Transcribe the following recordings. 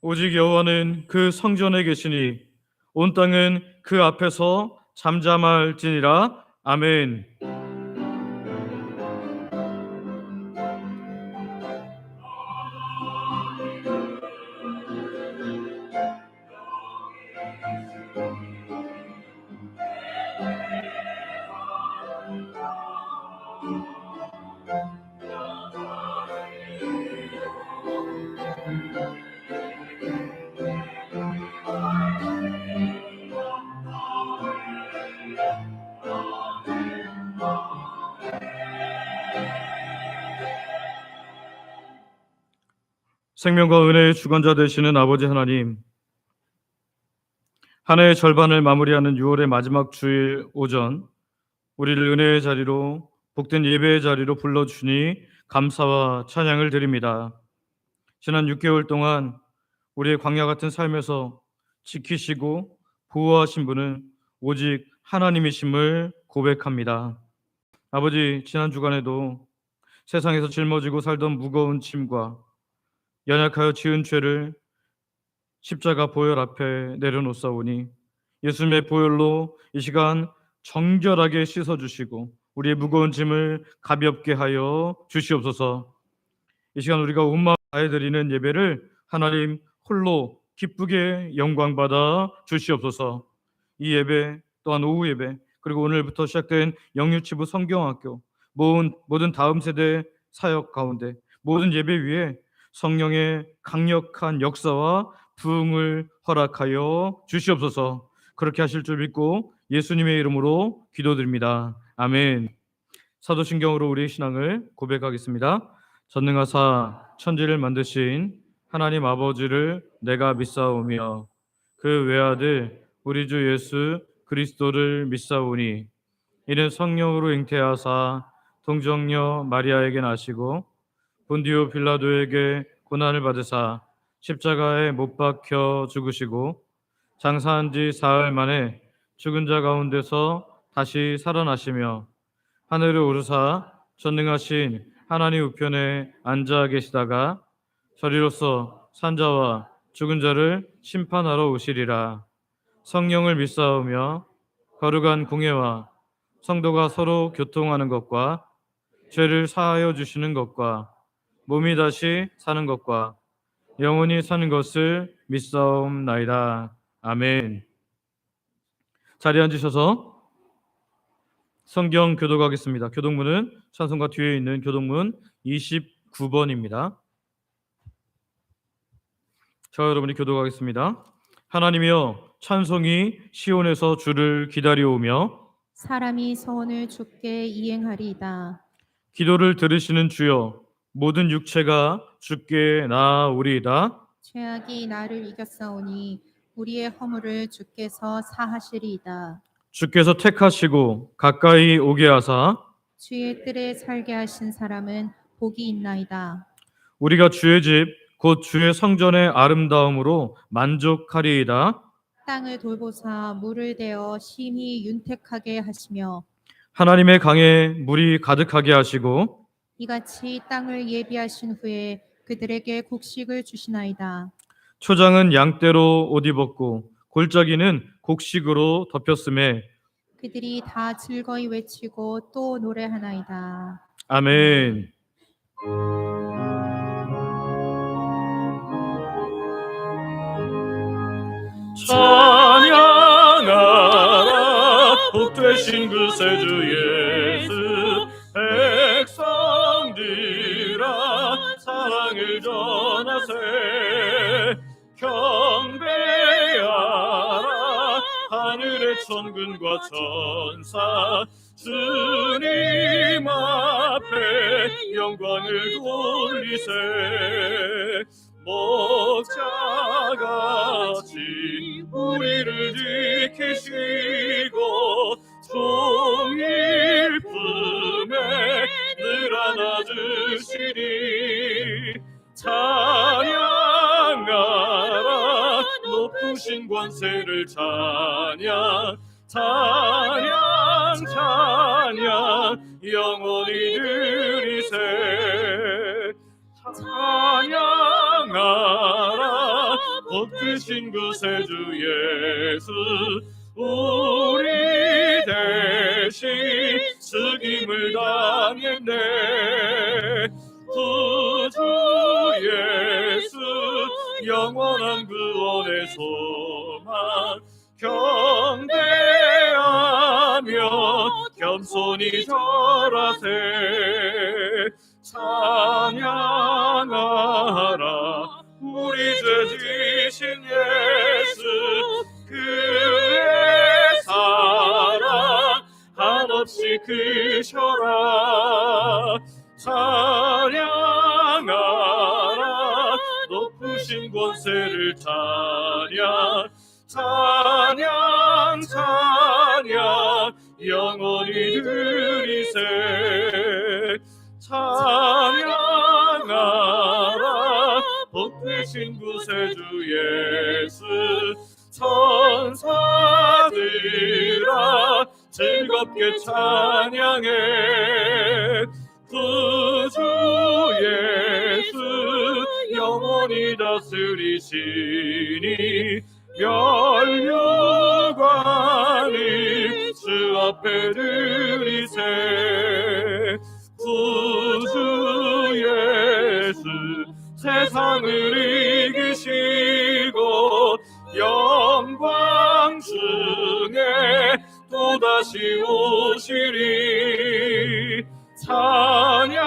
오직 여호와는 그 성전에 계시니 온 땅은 그 앞에서 잠잠할지니라. 아멘. 생명과 은혜의 주관자 되시는 아버지 하나님, 한 해의 절반을 마무리하는 6월의 마지막 주일 오전, 우리를 은혜의 자리로, 복된 예배의 자리로 불러주시니 감사와 찬양을 드립니다. 지난 6개월 동안 우리의 광야 같은 삶에서 지키시고 보호하신 분은 오직 하나님이심을 고백합니다. 아버지, 지난 주간에도 세상에서 짊어지고 살던 무거운 짐과 연약하여 지은 죄를 십자가 보혈 앞에 내려놓사오니 예수님의 보혈로 이 시간 정결하게 씻어주시고 우리의 무거운 짐을 가볍게 하여 주시옵소서. 이 시간 우리가 온 마음 다해 드리는 예배를 하나님 홀로 기쁘게 영광받아 주시옵소서. 이 예배 또한 오후 예배 그리고 오늘부터 시작된 영유치부 성경학교 모든 다음 세대 사역 가운데 모든 예배 위에 성령의 강력한 역사와 부흥을 허락하여 주시옵소서. 그렇게 하실 줄 믿고 예수님의 이름으로 기도드립니다. 아멘. 사도신경으로 우리의 신앙을 고백하겠습니다. 전능하사 천지를 만드신 하나님 아버지를 내가 믿사오며 그 외아들 우리 주 예수 그리스도를 믿사오니 이는 성령으로 잉태하사 동정녀 마리아에게 나시고 본디오 빌라도에게 고난을 받으사 십자가에 못 박혀 죽으시고 장사한 지 사흘 만에 죽은 자 가운데서 다시 살아나시며 하늘에 오르사 전능하신 하나님 우편에 앉아 계시다가 저리로서 산자와 죽은 자를 심판하러 오시리라. 성령을 믿사오며 거룩한 공예와 성도가 서로 교통하는 것과 죄를 사하여 주시는 것과 몸이 다시 사는 것과 영원히 사는 것을 믿사옵나이다. 아멘. 자리에 앉으셔서 성경 교독하겠습니다. 교독문은 찬송가 뒤에 있는 교독문 29번입니다. 저 여러분이 교독하겠습니다. 하나님이여 찬송이 시온에서 주를 기다려오며 사람이 서원을 주께 이행하리이다. 기도를 들으시는 주여 모든 육체가 주께 나아오리이다. 죄악이 나를 이겼사오니 우리의 허물을 주께서 사하시리이다. 주께서 택하시고 가까이 오게 하사 주의 뜰에 살게 하신 사람은 복이 있나이다. 우리가 주의 집 곧 주의 성전의 아름다움으로 만족하리이다. 땅을 돌보사 물을 대어 심히 윤택하게 하시며 하나님의 강에 물이 가득하게 하시고 이같이 땅을 예비하신 후에 그들에게 곡식을 주시나이다. 초장은 양떼로 옷 입었고 골짜기는 곡식으로 덮였음에 그들이 다 즐거이 외치고 또 노래하나이다. 아멘. 찬양하라 복되신 그 세주 예수 백성들아 사랑을 전하세 경배하라 하늘의 천군과 천사 주님 앞에 영광을 돌리세 목자같이 우리를 지키시고 종일 품에 늘 안아주시니 찬양하라 높으신 권세를 찬양 찬양 찬양 영원히 드리세 찬양하라 되신 구세주 예수 우리 대신 죽임을 당했네. 구주 예수 영원한 구원의 소망 경배하며 겸손히 절하세. 찬양하라 우리 죄 지신 예수 그의 사랑 한없이 크셔라. 찬양하라 높으신 권세를 찬양 찬양 찬양 영원히 드리세. 찬양하라 복되신 구세주 예수 천사들아 즐겁게 찬양해. 구주 예수 영원히 다스리시니 멸류관을 주 앞에 드리세. 구주 예수 세상을 이기시고 영광 중에 또다시 오시리. 찬양하라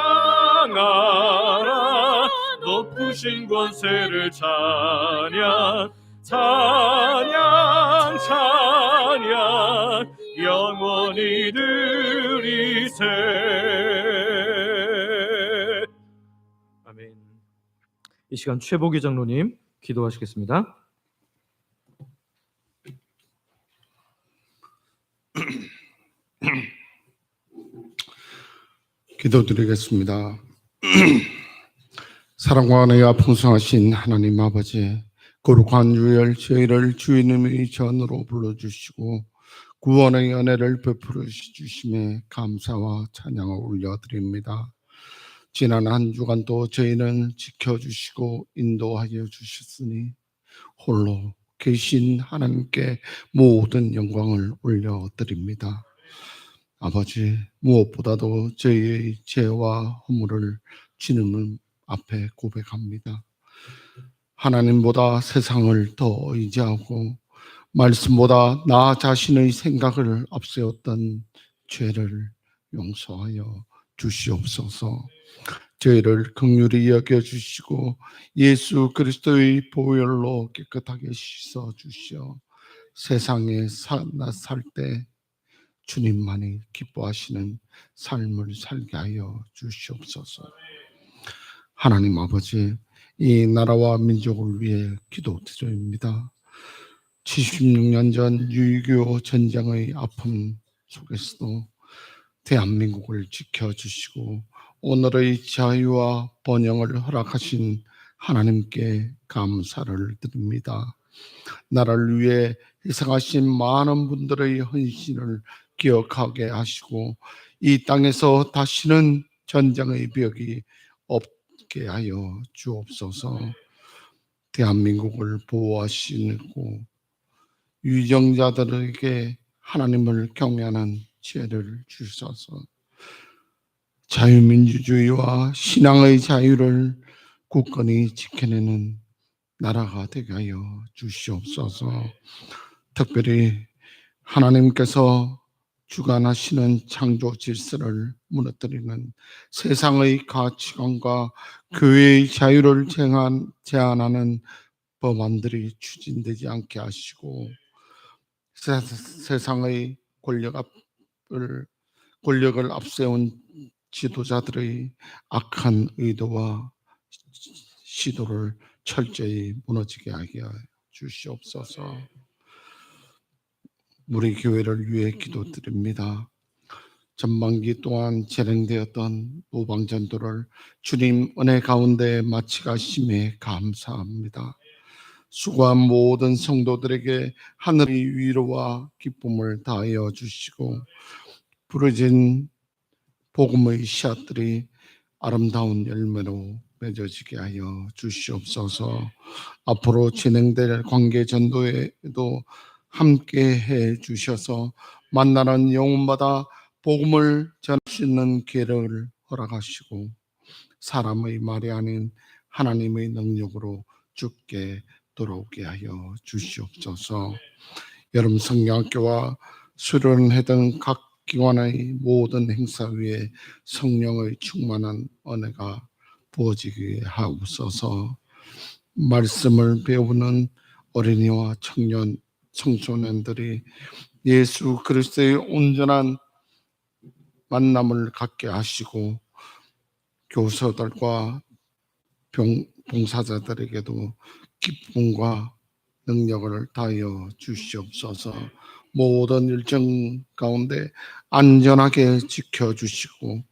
높으신 권세를 찬양 찬양 찬양 영원히 드리세. 아멘. 이 시간 최복희 장로님 기도하시겠습니다. 기도드리겠습니다. 사랑과 은혜가 풍성하신 하나님 아버지, 거룩한 유열 저희를 주님의 전으로 불러주시고 구원의 은혜를 베풀어 주심에 감사와 찬양을 올려드립니다. 지난 한 주간도 저희는 지켜주시고 인도하여 주셨으니 홀로 계신 하나님께 모든 영광을 올려드립니다. 아버지, 무엇보다도 저희의 죄와 허물을 주님 앞에 고백합니다. 하나님보다 세상을 더 의지하고 말씀보다 나 자신의 생각을 앞세웠던 죄를 용서하여 주시옵소서. 저희를 긍휼히 여겨주시고 예수 그리스도의 보혈로 깨끗하게 씻어주시어 세상에 살 때 주님만이 기뻐하시는 삶을 살게 하여 주시옵소서. 하나님 아버지, 이 나라와 민족을 위해 기도드립니다. 76년 전 6.25 전쟁의 아픔 속에서도 대한민국을 지켜주시고 오늘의 자유와 번영을 허락하신 하나님께 감사를 드립니다. 나라를 위해 희생하신 많은 분들의 헌신을 기억하게 하시고 이 땅에서 다시는 전쟁의 벽이 없게 하여 주옵소서. 대한민국을 보호하시고 유정자들에게 하나님을 경외하는 지혜를 주셔서 자유민주주의와 신앙의 자유를 굳건히 지켜내는 나라가 되게 하여 주시옵소서. 특별히 하나님께서 주관하시는 창조 질서를 무너뜨리는 세상의 가치관과 교회의 자유를 제한하는 법안들이 추진되지 않게 하시고 세상의 권력을 앞세운 지도자들의 악한 의도와 시도를 철저히 무너지게 하게 주시옵소서. 우리 교회를 위해 기도드립니다. 전반기 동안 진행되었던 모방전도를 주님 은혜 가운데 마치 가심에 감사합니다. 수고한 모든 성도들에게 하늘의 위로와 기쁨을 다하여 주시고 부러진 복음의 씨앗들이 아름다운 열매로 맺어지게 하여 주시옵소서. 앞으로 진행될 관계 전도에도 함께 해 주셔서 만나는 영혼마다 복음을 전할 수 있는 기회를 허락하시고 사람의 말이 아닌 하나님의 능력으로 주께 돌아오게 하여 주시옵소서. 여름 성경학교와 수련회등 각 기관의 모든 행사 위에 성령의 충만한 은혜가 부어지게 하옵소서. 말씀을 배우는 어린이와 청년, 청소년들이 예수 그리스도의 온전한 만남을 갖게 하시고 교사들과 봉사자들에게도 기쁨과 능력을 다하여 주시옵소서. 모든 일정 가운데 안전하게 지켜주시고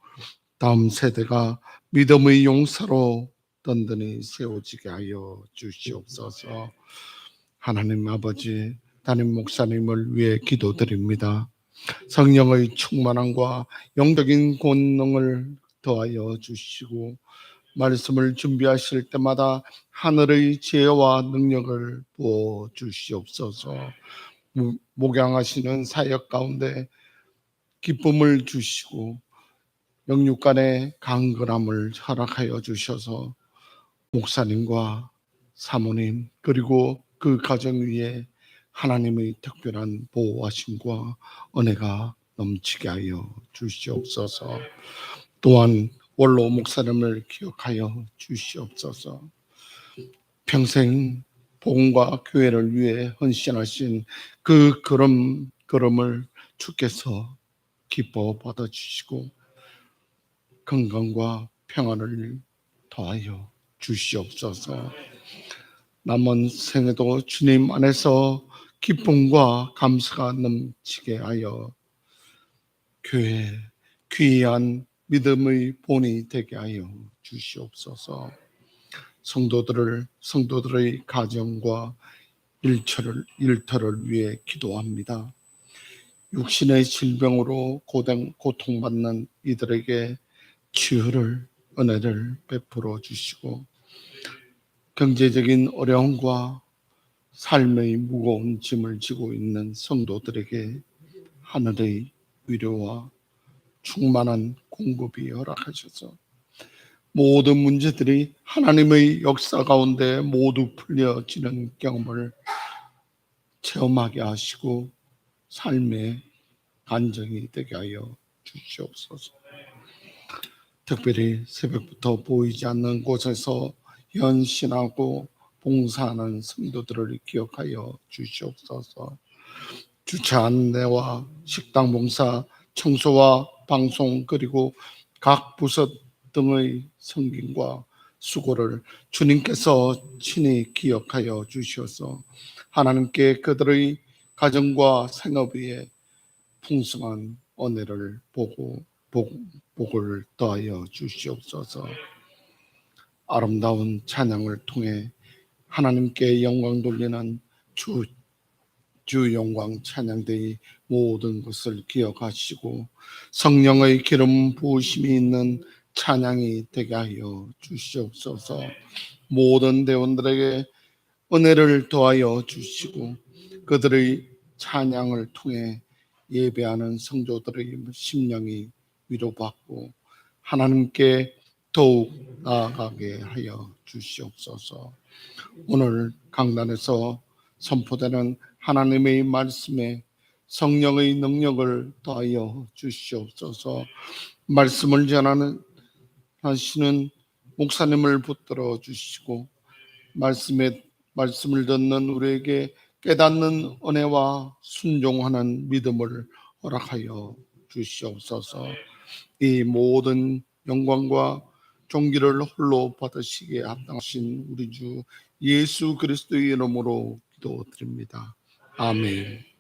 다음 세대가 믿음의 용사로 든든히 세워지게 하여 주시옵소서. 하나님 아버지, 담임 목사님을 위해 기도드립니다. 성령의 충만함과 영적인 권능을 더하여 주시고 말씀을 준비하실 때마다 하늘의 지혜와 능력을 부어 주시옵소서. 목양하시는 사역 가운데 기쁨을 주시고 영육 간의 강건함을 허락하여 주셔서 목사님과 사모님 그리고 그 가정 위에 하나님의 특별한 보호하심과 은혜가 넘치게 하여 주시옵소서. 또한 원로 목사님을 기억하여 주시옵소서. 평생 복음과 교회를 위해 헌신하신 그 걸음을 주께서 기뻐 받아주시고 건강과 평안을 더하여 주시옵소서. 남은 생에도 주님 안에서 기쁨과 감사가 넘치게 하여 교회 귀한 믿음의 본이 되게 하여 주시옵소서. 성도들의 가정과 일터를 위해 기도합니다. 육신의 질병으로 고통받는 이들에게 치유를 은혜를 베풀어 주시고 경제적인 어려움과 삶의 무거운 짐을 지고 있는 성도들에게 하늘의 위로와 충만한 공급이 허락하셔서 모든 문제들이 하나님의 역사 가운데 모두 풀려지는 경험을 체험하게 하시고 삶의 간증이 되게 하여 주시옵소서. 특별히 새벽부터 보이지 않는 곳에서 헌신하고 봉사하는 성도들을 기억하여 주시옵소서. 주차 안내와 식당 봉사, 청소와 방송 그리고 각 부서 등의 섬김과 수고를 주님께서 친히 기억하여 주셔서 하나님께 그들의 가정과 생업 위에 풍성한 은혜를 복을 더하여 주시옵소서. 아름다운 찬양을 통해 하나님께 영광 돌리는 주 영광 찬양대의 모든 것을 기억하시고 성령의 기름 부으심이 있는 찬양이 되게 하여 주시옵소서. 모든 대원들에게 은혜를 더하여 주시고 그들의 찬양을 통해 예배하는 성도들의 심령이 위로받고 하나님께 더욱 나아가게 하여 주시옵소서. 오늘 강단에서 선포되는 하나님의 말씀에 성령의 능력을 더하여 주시옵소서. 말씀을 전하는 하시는 목사님을 붙들어 주시고 말씀을 듣는 우리에게 깨닫는 은혜와 순종하는 믿음을 허락하여 주시옵소서. 이 모든 영광과 존귀를 홀로 받으시기에 합당하신 우리 주 예수 그리스도의 이름으로 기도드립니다. 아멘.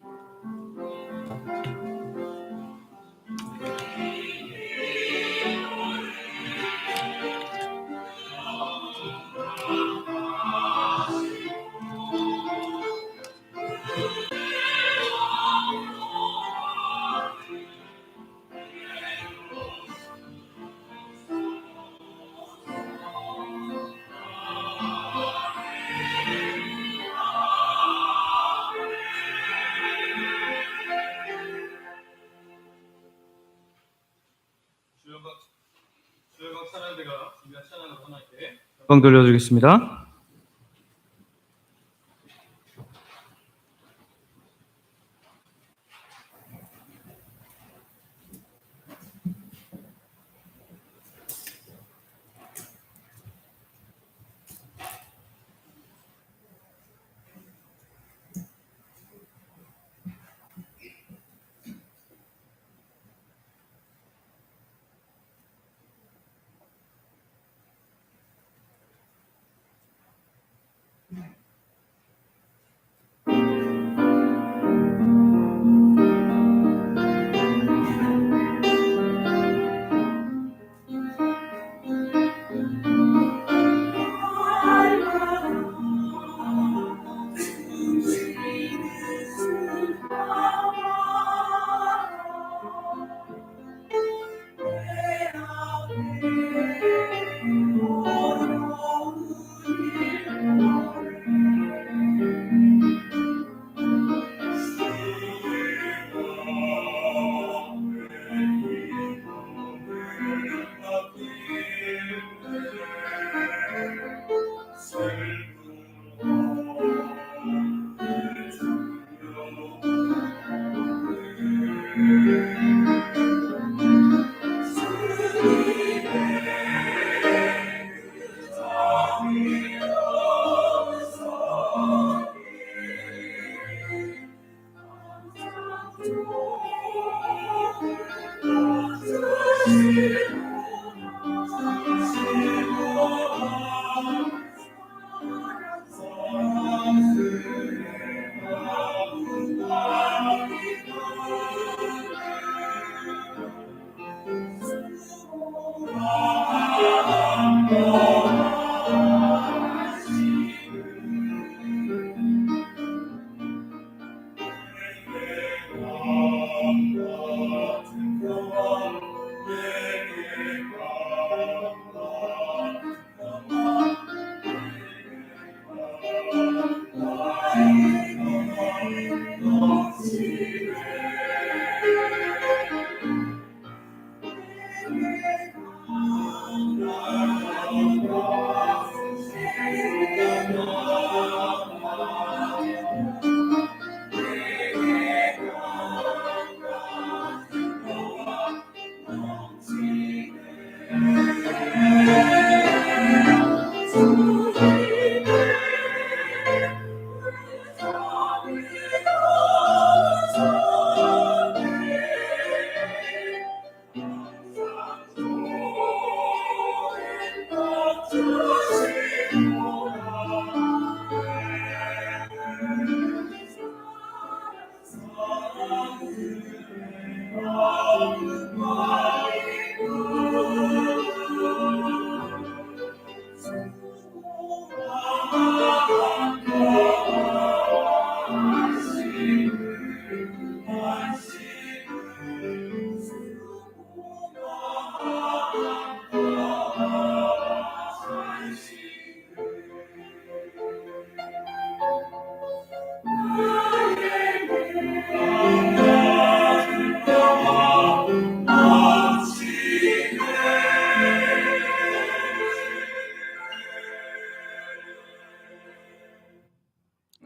찬양대가 준비한 찬양을 하나님께 영광 돌려드리겠습니다.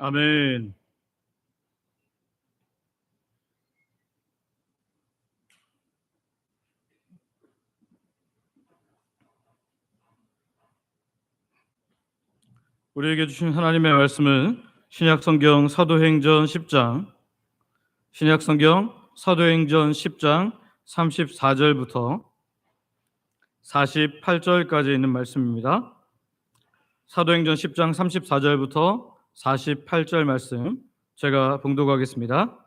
아멘. 우리에게 주신 하나님의 말씀은 신약성경 사도행전 10장 34절부터 48절까지 있는 말씀입니다. 사도행전 10장 34절부터 48절 말씀 제가 봉독하겠습니다.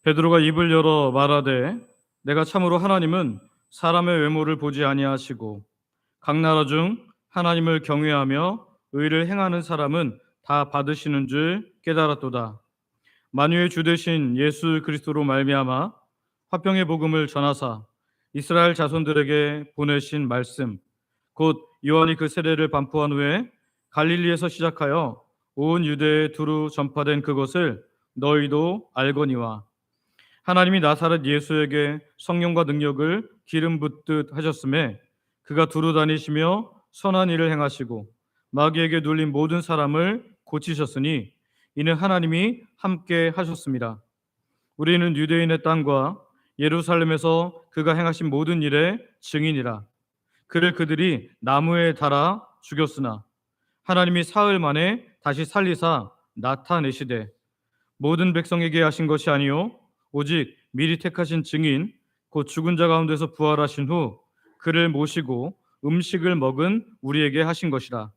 베드로가 입을 열어 말하되 내가 참으로 하나님은 사람의 외모를 보지 아니하시고 각 나라 중 하나님을 경외하며 의를 행하는 사람은 다 받으시는 줄 깨달았도다. 만유의 주 되신 예수 그리스도로 말미암아 화평의 복음을 전하사 이스라엘 자손들에게 보내신 말씀 곧 요한이 그 세례를 반포한 후에 갈릴리에서 시작하여 온 유대에 두루 전파된 그것을 너희도 알거니와 하나님이 나사렛 예수에게 성령과 능력을 기름 붓듯 하셨음에 그가 두루 다니시며 선한 일을 행하시고 마귀에게 눌린 모든 사람을 고치셨으니 이는 하나님이 함께 하셨습니다. 우리는 유대인의 땅과 예루살렘에서 그가 행하신 모든 일의 증인이라. 그를 그들이 나무에 달아 죽였으나 하나님이 사흘 만에 다시 살리사 나타내시되 모든 백성에게 하신 것이 아니요 오직 미리 택하신 증인 곧 죽은 자 가운데서 부활하신 후 그를 모시고 음식을 먹은 우리에게 하신 것이라.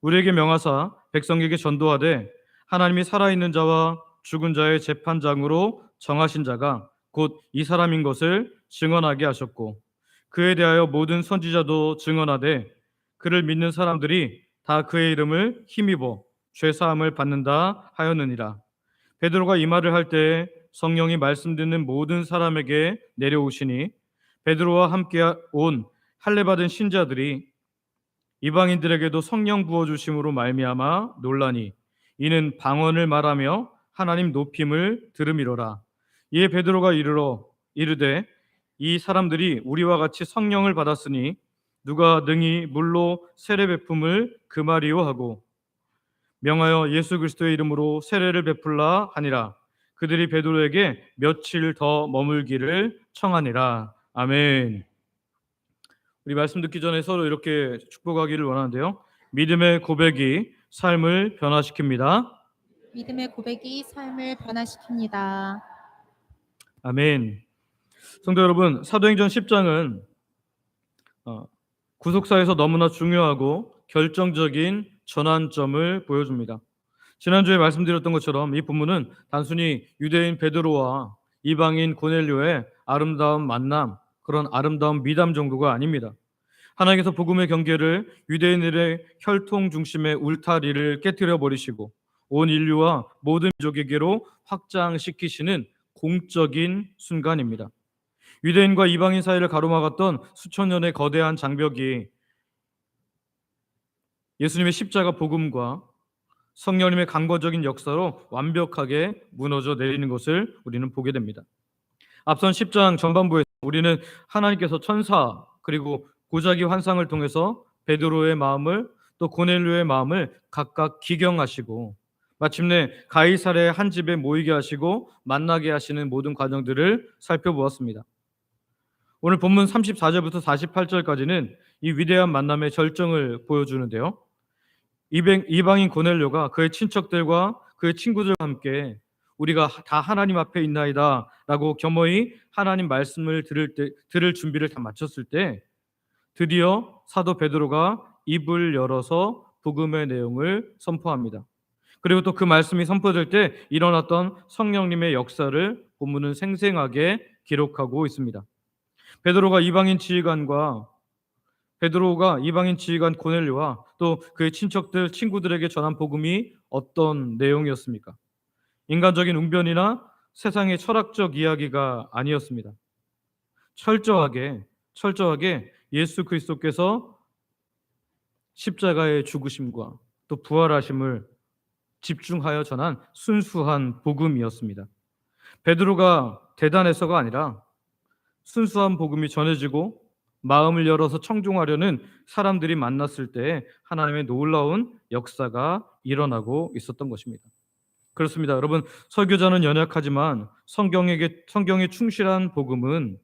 우리에게 명하사 백성에게 전도하되 하나님이 살아있는 자와 죽은 자의 재판장으로 정하신 자가 곧 이 사람인 것을 증언하게 하셨고 그에 대하여 모든 선지자도 증언하되 그를 믿는 사람들이 다 그의 이름을 힘입어 죄 사함을 받는다 하였느니라. 베드로가 이 말을 할 때에 성령이 말씀 듣는 모든 사람에게 내려오시니 베드로와 함께 온 할례 받은 신자들이 이방인들에게도 성령 부어 주심으로 말미암아 놀라니 이는 방언을 말하며 하나님 높임을 들음이로라. 이에 베드로가 이르되 이 사람들이 우리와 같이 성령을 받았으니 누가 능히 물로 세례 베품을 금하리요 하고 명하여 예수 그리스도의 이름으로 세례를 베풀라 하니라. 그들이 베드로에게 며칠 더 머물기를 청하니라. 아멘. 우리 말씀 듣기 전에 서로 이렇게 축복하기를 원하는데요. 믿음의 고백이 삶을 변화시킵니다. 믿음의 고백이 삶을 변화시킵니다. 아멘. 성도 여러분, 사도행전 10장은 구속사에서 너무나 중요하고 결정적인 전환점을 보여줍니다. 지난주에 말씀드렸던 것처럼 이 본문은 단순히 유대인 베드로와 이방인 고넬료의 아름다운 만남, 그런 아름다운 미담 정도가 아닙니다. 하나님께서 복음의 경계를 유대인들의 혈통 중심의 울타리를 깨뜨려 버리시고 온 인류와 모든 민족에게로 확장시키시는 공적인 순간입니다. 유대인과 이방인 사이를 가로막았던 수천 년의 거대한 장벽이 예수님의 십자가 복음과 성령님의 강권적인 역사로 완벽하게 무너져 내리는 것을 우리는 보게 됩니다. 앞선 10장 전반부에서 우리는 하나님께서 천사 그리고 고자기 환상을 통해서 베드로의 마음을 또 고넬료의 마음을 각각 기경하시고 마침내 가이사랴의 한 집에 모이게 하시고 만나게 하시는 모든 과정들을 살펴보았습니다. 오늘 본문 34절부터 48절까지는 이 위대한 만남의 절정을 보여주는데요. 이방인 고넬료가 그의 친척들과 그의 친구들과 함께 우리가 다 하나님 앞에 있나이다 라고 겸허히 하나님 말씀을 들을 준비를 다 마쳤을 때 드디어 사도 베드로가 입을 열어서 복음의 내용을 선포합니다. 그리고 또 그 말씀이 선포될 때 일어났던 성령님의 역사를 본문은 생생하게 기록하고 있습니다. 베드로가 이방인 지휘관 고넬료와 또 그의 친구들에게 전한 복음이 어떤 내용이었습니까? 인간적인 웅변이나 세상의 철학적 이야기가 아니었습니다. 철저하게 예수 그리스도께서 십자가의 죽으심과 또 부활하심을 집중하여 전한 순수한 복음이었습니다. 베드로가 대단해서가 아니라 순수한 복음이 전해지고 마음을 열어서 청종하려는 사람들이 만났을 때 하나님의 놀라운 역사가 일어나고 있었던 것입니다. 그렇습니다. 여러분, 설교자는 연약하지만 성경에 충실한 복음은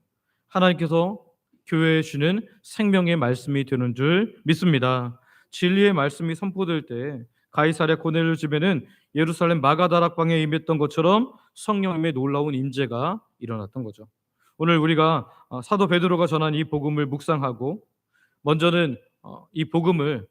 하나님께서 교회에 주는 생명의 말씀이 되는 줄 믿습니다. 진리의 말씀이 선포될 때 가이사랴 고넬료 집에는 예루살렘 마가다락방에 임했던 것처럼 성령님의 놀라운 임재가 일어났던 거죠. 오늘 우리가 사도 베드로가 전한 이 복음을 묵상하고 먼저는 이 복음을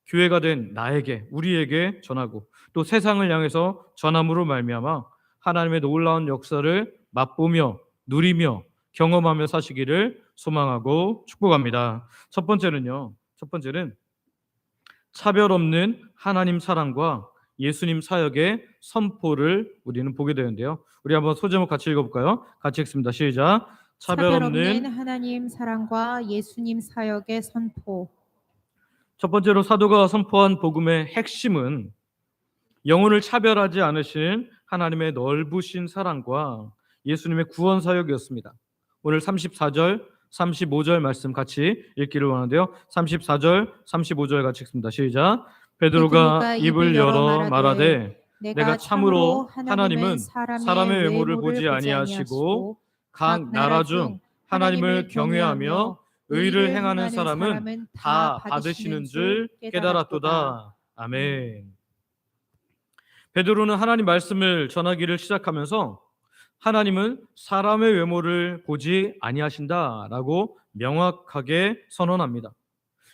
교회가 된 나에게, 우리에게 전하고 또 세상을 향해서 전함으로 말미암아 하나님의 놀라운 역사를 맛보며 누리며 경험하며 사시기를 소망하고 축복합니다. 첫 번째는 차별 없는 하나님 사랑과 예수님 사역의 선포를 우리는 보게 되는데요. 우리 한번 소제목 같이 읽어볼까요? 같이 읽습니다. 시작. 차별 없는 하나님 사랑과 예수님 사역의 선포. 첫 번째로 사도가 선포한 복음의 핵심은 영혼을 차별하지 않으신 하나님의 넓으신 사랑과 예수님의 구원 사역이었습니다. 오늘 34절 35절 말씀 같이 읽기를 원하는데요. 34절, 35절 같이 읽습니다. 시작. 베드로가 입을 열어 말하되 내가 참으로 하나님은 사람의 외모를 보지 아니하시고 각 나라 중 하나님을 경외하며 의를 행하는 사람은 다 받으시는 줄 깨달았도다. 아멘. 베드로는 하나님 말씀을 전하기를 시작하면서 하나님은 사람의 외모를 보지 아니하신다라고 명확하게 선언합니다.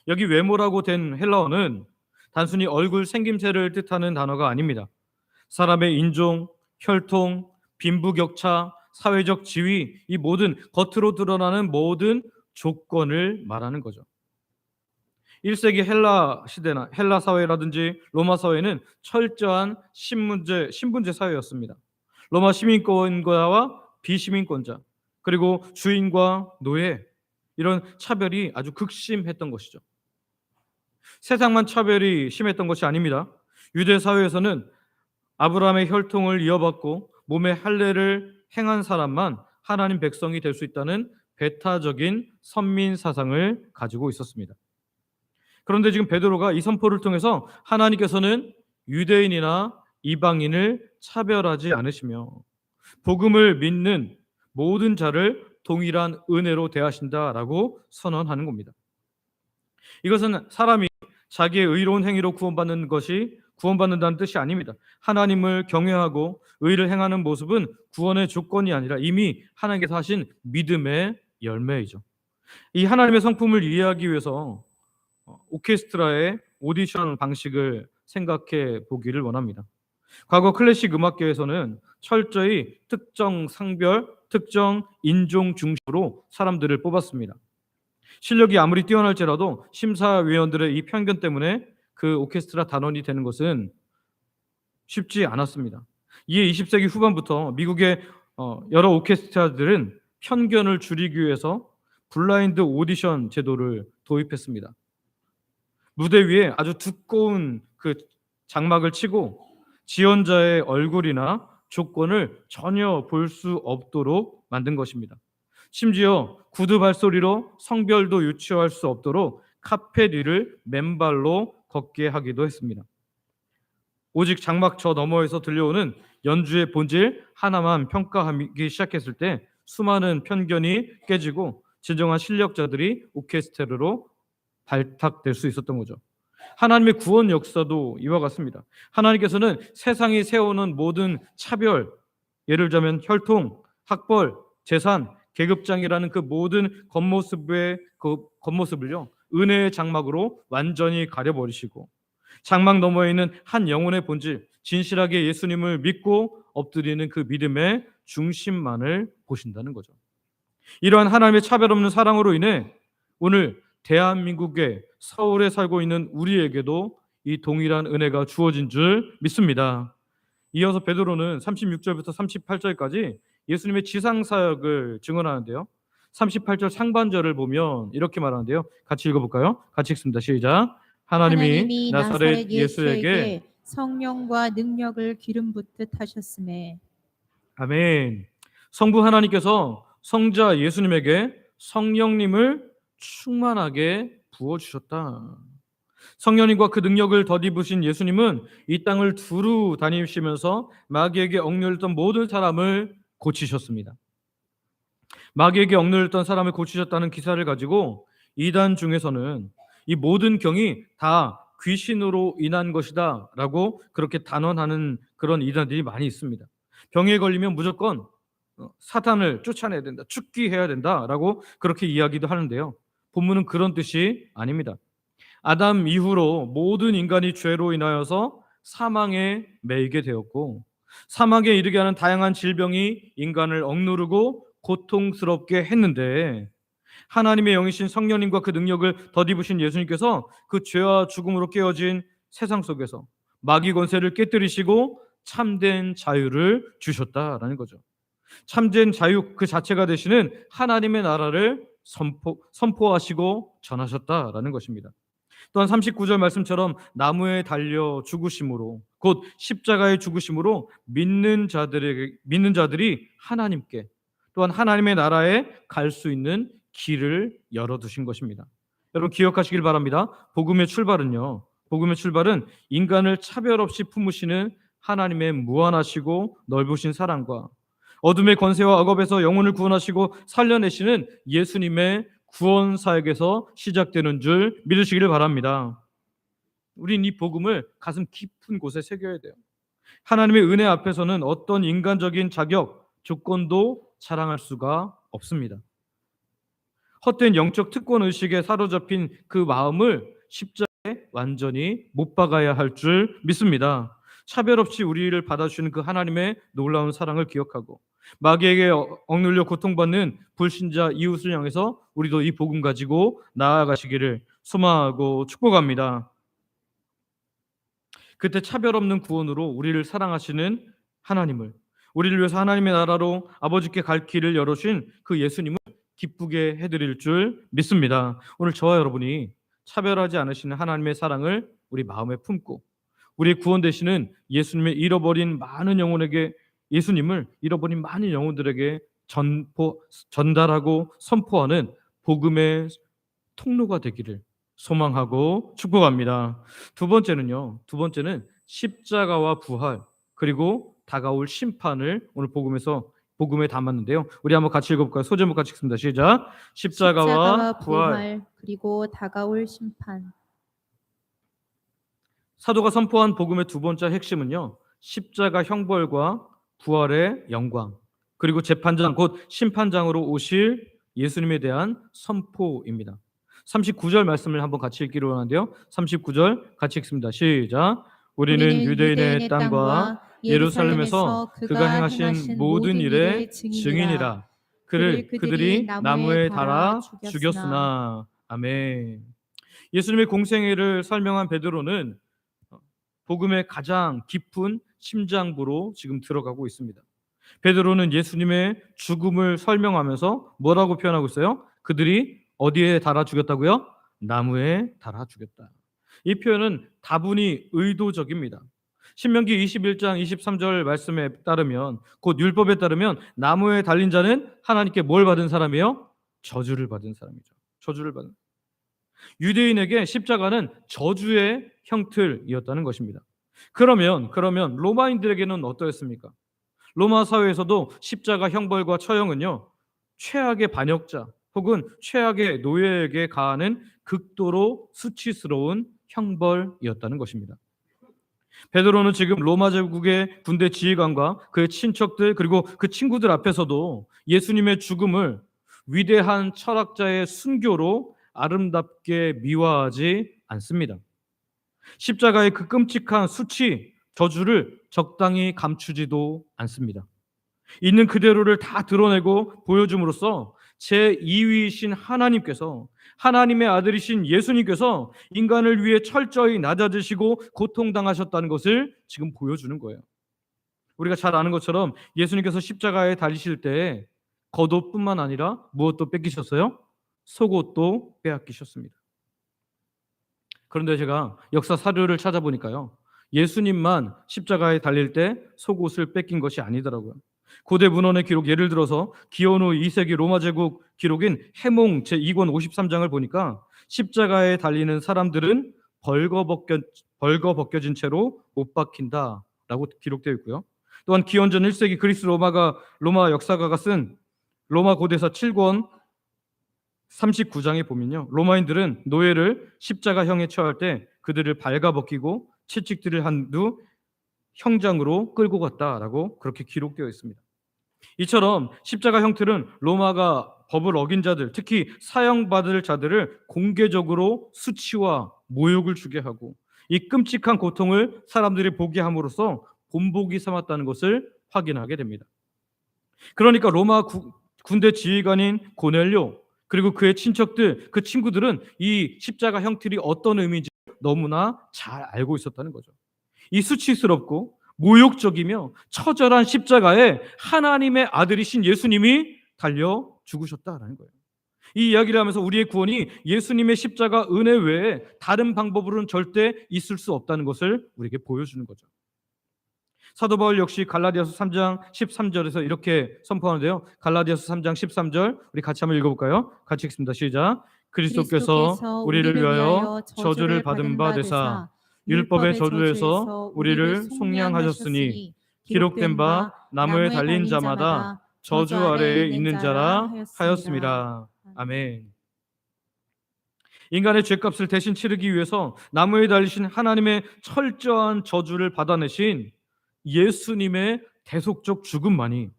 여기 외모라고 된 헬라어는 단순히 얼굴 생김새를 뜻하는 단어가 아닙니다. 사람의 인종, 혈통, 빈부격차, 사회적 지위, 이 모든 겉으로 드러나는 모든 조건을 말하는 거죠. 1세기 헬라 시대나 헬라 사회라든지 로마 사회는 철저한 신분제 사회였습니다. 로마 시민권자와 비시민권자, 그리고 주인과 노예, 이런 차별이 아주 극심했던 것이죠. 세상만 차별이 심했던 것이 아닙니다. 유대 사회에서는 아브라함의 혈통을 이어받고 몸의 할례를 행한 사람만 하나님 백성이 될 수 있다는 배타적인 선민 사상을 가지고 있었습니다. 그런데 지금 베드로가 이 선포를 통해서 하나님께서는 유대인이나 이방인을 차별하지 않으시며 복음을 믿는 모든 자를 동일한 은혜로 대하신다라고 선언하는 겁니다. 이것은 사람이 자기의 의로운 행위로 구원받는다는 뜻이 아닙니다. 하나님을 경외하고 의를 행하는 모습은 구원의 조건이 아니라 이미 하나님께서 하신 믿음의 열매이죠. 이 하나님의 성품을 이해하기 위해서 오케스트라의 오디션 방식을 생각해 보기를 원합니다. 과거 클래식 음악계에서는 철저히 특정 상별, 특정 인종 중심으로 사람들을 뽑았습니다. 실력이 아무리 뛰어날지라도 심사위원들의 이 편견 때문에 그 오케스트라 단원이 되는 것은 쉽지 않았습니다. 이에 20세기 후반부터 미국의 여러 오케스트라들은 편견을 줄이기 위해서 블라인드 오디션 제도를 도입했습니다. 무대 위에 아주 두꺼운 그 장막을 치고 지원자의 얼굴이나 조건을 전혀 볼 수 없도록 만든 것입니다. 심지어 구두 발소리로 성별도 유추할 수 없도록 카펫 위를 맨발로 걷게 하기도 했습니다. 오직 장막 저 너머에서 들려오는 연주의 본질 하나만 평가하기 시작했을 때 수많은 편견이 깨지고 진정한 실력자들이 오케스트라로 발탁될 수 있었던 거죠. 하나님의 구원 역사도 이와 같습니다. 하나님께서는 세상이 세우는 모든 차별, 예를 들자면 혈통, 학벌, 재산, 계급장이라는 그 모든 겉모습을요 은혜의 장막으로 완전히 가려버리시고 장막 너머에 있는 한 영혼의 본질, 진실하게 예수님을 믿고 엎드리는 그 믿음의 중심만을 보신다는 거죠. 이러한 하나님의 차별 없는 사랑으로 인해 오늘 대한민국의 서울에 살고 있는 우리에게도 이 동일한 은혜가 주어진 줄 믿습니다. 이어서 베드로는 36절부터 38절까지 예수님의 지상사역을 증언하는데요. 38절 상반절을 보면 이렇게 말하는데요. 같이 읽어볼까요? 같이 읽습니다. 시작. 하나님이 나사렛 예수에게 성령과 능력을 기름 붓듯 하셨음에. 아멘. 성부 하나님께서 성자 예수님에게 성령님을 충만하게 부어주셨다. 성령님과 그 능력을 덧입으신 예수님은 이 땅을 두루 다니시면서 마귀에게 억눌렸던 모든 사람을 고치셨습니다. 마귀에게 억눌렸던 사람을 고치셨다는 기사를 가지고 이단 중에서는 이 모든 경이 다 귀신으로 인한 것이다 라고 그렇게 단언하는 그런 이단들이 많이 있습니다. 병에 걸리면 무조건 사탄을 쫓아내야 된다, 축기해야 된다라고 그렇게 이야기도 하는데요. 본문은 그런 뜻이 아닙니다. 아담 이후로 모든 인간이 죄로 인하여서 사망에 매이게 되었고 사망에 이르게 하는 다양한 질병이 인간을 억누르고 고통스럽게 했는데 하나님의 영이신 성령님과 그 능력을 덧입으신 예수님께서 그 죄와 죽음으로 깨어진 세상 속에서 마귀 권세를 깨뜨리시고 참된 자유를 주셨다라는 거죠. 참된 자유 그 자체가 되시는 하나님의 나라를 선포하시고 전하셨다라는 것입니다. 또한 39절 말씀처럼 나무에 달려 죽으심으로 곧 십자가의 죽으심으로 믿는 자들이 하나님께 또한 하나님의 나라에 갈 수 있는 길을 열어두신 것입니다. 여러분 기억하시길 바랍니다. 복음의 출발은 인간을 차별 없이 품으시는 하나님의 무한하시고 넓으신 사랑과 어둠의 권세와 악업에서 영혼을 구원하시고 살려내시는 예수님의 구원 사역에서 시작되는 줄 믿으시기를 바랍니다. 우린 이 복음을 가슴 깊은 곳에 새겨야 돼요. 하나님의 은혜 앞에서는 어떤 인간적인 자격, 조건도 자랑할 수가 없습니다. 헛된 영적 특권 의식에 사로잡힌 그 마음을 십자가에 완전히 못 박아야 할 줄 믿습니다. 차별 없이 우리를 받아주시는 그 하나님의 놀라운 사랑을 기억하고 마귀에게 억눌려 고통받는 불신자 이웃을 향해서 우리도 이 복음 가지고 나아가시기를 소망하고 축복합니다. 그때 차별 없는 구원으로 우리를 사랑하시는 하나님을, 우리를 위해서 하나님의 나라로 아버지께 갈 길을 열어주신 그 예수님을 기쁘게 해드릴 줄 믿습니다. 오늘 저와 여러분이 차별하지 않으시는 하나님의 사랑을 우리 마음에 품고 우리의 구원 되시는 예수님을 잃어버린 많은 영혼들에게 전달하고 선포하는 복음의 통로가 되기를 소망하고 축복합니다. 두 번째는 십자가와 부활 그리고 다가올 심판을 오늘 복음에 담았는데요. 우리 한번 같이 읽어볼까요? 소제목 같이 읽습니다. 시작. 십자가와 부활 그리고 다가올 심판. 사도가 선포한 복음의 두 번째 핵심은요. 십자가 형벌과 부활의 영광 그리고 재판장 곧 심판장으로 오실 예수님에 대한 선포입니다. 39절 말씀을 한번 같이 읽기로 하는데요. 39절 같이 읽습니다. 시작. 우리는 유대인의 땅과 예루살렘에서 그가 행하신 모든 일의 증인이라. 그들이 나무에 달아 죽였으나. 아멘. 예수님의 공생애를 설명한 베드로는 복음의 가장 깊은 심장부로 지금 들어가고 있습니다. 베드로는 예수님의 죽음을 설명하면서 뭐라고 표현하고 있어요? 그들이 어디에 달아 죽였다고요? 나무에 달아 죽였다. 이 표현은 다분히 의도적입니다. 신명기 21장 23절 말씀에 따르면 곧 율법에 따르면 나무에 달린 자는 하나님께 뭘 받은 사람이에요? 저주를 받은 사람이죠. 저주를 받은. 유대인에게 십자가는 저주의 형틀이었다는 것입니다. 그러면 로마인들에게는 어떠했습니까? 로마 사회에서도 십자가 형벌과 처형은요, 최악의 반역자 혹은 최악의 노예에게 가하는 극도로 수치스러운 형벌이었다는 것입니다. 베드로는 지금 로마 제국의 군대 지휘관과 그의 친척들 그리고 그 친구들 앞에서도 예수님의 죽음을 위대한 철학자의 순교로 아름답게 미화하지 않습니다. 십자가의 그 끔찍한 수치, 저주를 적당히 감추지도 않습니다. 있는 그대로를 다 드러내고 보여줌으로써 제2위이신 하나님께서, 하나님의 아들이신 예수님께서 인간을 위해 철저히 낮아지시고 고통당하셨다는 것을 지금 보여주는 거예요. 우리가 잘 아는 것처럼 예수님께서 십자가에 달리실 때 겉옷뿐만 아니라 무엇도 뺏기셨어요? 속옷도 빼앗기셨습니다. 그런데 제가 역사 사료를 찾아보니까요, 예수님만 십자가에 달릴 때 속옷을 뺏긴 것이 아니더라고요. 고대 문헌의 기록, 예를 들어서 기원후 2세기 로마 제국 기록인 해몽 제2권 53장을 보니까 십자가에 달리는 사람들은 벌거벗겨진 채로 못 박힌다라고 기록되어 있고요. 또한 기원전 1세기 그리스 로마 역사가가 쓴 로마 고대사 7권 39장에 보면요, 로마인들은 노예를 십자가형에 처할 때 그들을 발가벗기고 채찍질을 한 후 형장으로 끌고 갔다라고 그렇게 기록되어 있습니다. 이처럼 십자가 형틀은 로마가 법을 어긴 자들, 특히 사형받을 자들을 공개적으로 수치와 모욕을 주게 하고 이 끔찍한 고통을 사람들이 보게 함으로써 본보기 삼았다는 것을 확인하게 됩니다. 그러니까 로마 군대 지휘관인 고넬료 그리고 그의 친척들, 그 친구들은 이 십자가 형틀이 어떤 의미인지 너무나 잘 알고 있었다는 거죠. 이 수치스럽고 모욕적이며 처절한 십자가에 하나님의 아들이신 예수님이 달려 죽으셨다라는 거예요. 이 이야기를 하면서 우리의 구원이 예수님의 십자가 은혜 외에 다른 방법으로는 절대 있을 수 없다는 것을 우리에게 보여주는 거죠. 사도 바울 역시 갈라디아서 3장 13절에서 이렇게 선포하는데요. 갈라디아서 3장 13절 우리 같이 한번 읽어볼까요? 같이 읽습니다. 시작. 그리스도께서 우리를 위하여 저주를 받은 바 되사 율법의 저주에서 우리를 속량하셨으니 기록된 바 나무에 달린 자마다 저주 아래에 있는 자라 하였습니다. 아멘. 인간의 죄값을 대신 치르기 위해서 나무에 달리신 하나님의 철저한 저주를 받아내신 예수님의 대속적 죽음만이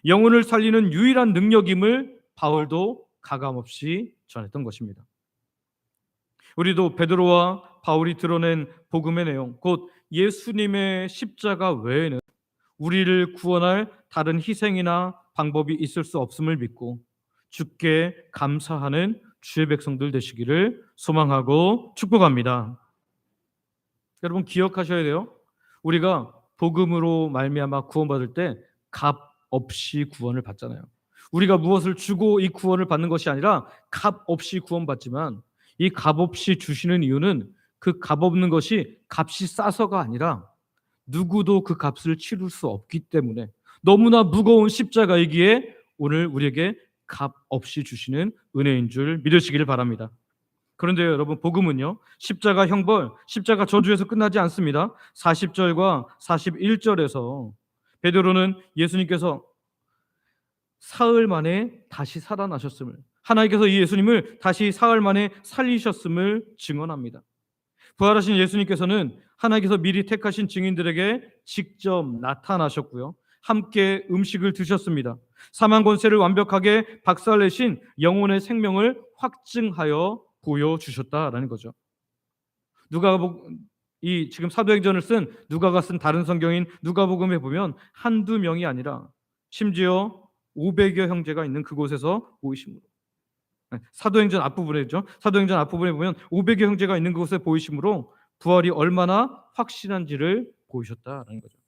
영혼을 살리는 유일한 능력임을 바울도 가감없이 전했던 것입니다. 우리도 베드로와 바울이 드러낸 복음의 내용, 곧 예수님의 십자가 외에는 우리를 구원할 다른 희생이나 방법이 있을 수 없음을 믿고 주께 감사하는 주의 백성들 되시기를 소망하고 축복합니다. 여러분 기억하셔야 돼요. 우리가 복음으로 말미암아 구원받을 때 값 없이 구원을 받잖아요. 우리가 무엇을 주고 이 구원을 받는 것이 아니라 값 없이 구원받지만 이 값 없이 주시는 이유는 그 값 없는 것이 값이 싸서가 아니라 누구도 그 값을 치룰 수 없기 때문에 너무나 무거운 십자가이기에 오늘 우리에게 값 없이 주시는 은혜인 줄 믿으시기를 바랍니다. 그런데 여러분 복음은요 십자가 형벌, 십자가 저주에서 끝나지 않습니다. 40절과 41절에서 베드로는 예수님께서 사흘 만에 다시 살아나셨음을, 하나님께서 이 예수님을 다시 사흘 만에 살리셨음을 증언합니다. 부활하신 예수님께서는 하나님께서 미리 택하신 증인들에게 직접 나타나셨고요. 함께 음식을 드셨습니다. 사망 권세를 완벽하게 박살내신 영혼의 생명을 확증하여 보여주셨다라는 거죠. 이 지금 사도행전을 쓴 누가가 쓴 다른 성경인 누가복음에 보면 한두 명이 아니라 심지어 500여 형제가 있는 그곳에서 보이심으로, 사도행전 앞부분에죠. 사도행전 앞부분에 보면 500여 형제가 있는 그곳에 보이심으로 부활이 얼마나 확실한지를 보이셨다라는 거죠.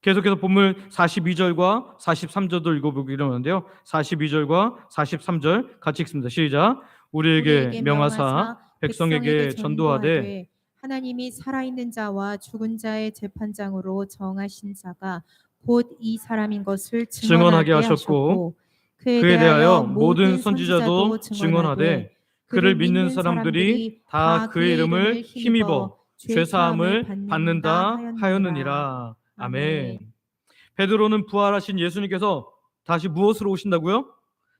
계속해서 본문 42절과 43절도 읽어보기로 하는데요. 42절과 43절 같이 읽습니다. 시작. 우리에게 명하사 백성에게 전도하되 하나님이 살아있는 자와 죽은 자의 재판장으로 정하신 자가 곧 이 사람인 것을 증언하게 하셨고 그에 대하여 모든 선지자도 증언하되 그를 믿는 사람들이 다 그의 이름을 힘입어 죄사함을 받는다 하였느니라. 아멘. 베드로는 부활하신 예수님께서 다시 무엇으로 오신다고요?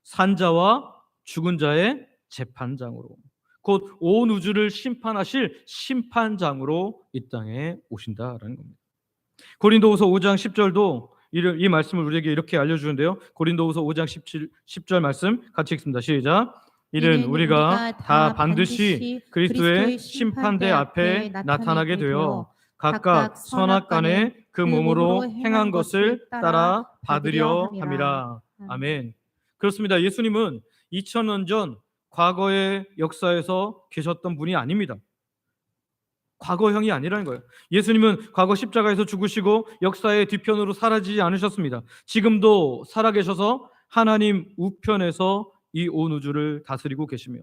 산자와 죽은 자의 재판장으로, 곧 온 우주를 심판하실 심판장으로 이 땅에 오신다라는 겁니다. 고린도후서 5장 10절도 이 말씀을 우리에게 이렇게 알려주는데요. 고린도후서 5장 10절 말씀 같이 읽습니다. 시작. 이는 우리가 다 반드시 그리스도의 심판대 앞에 나타나게 되어 각각 선악간에 그 몸으로 행한 것을 따라 받으려 함이라. 아멘. 그렇습니다. 예수님은 2000년 전 과거의 역사에서 계셨던 분이 아닙니다. 과거형이 아니라는 거예요. 예수님은 과거 십자가에서 죽으시고 역사의 뒤편으로 사라지지 않으셨습니다. 지금도 살아계셔서 하나님 우편에서 이 온 우주를 다스리고 계시며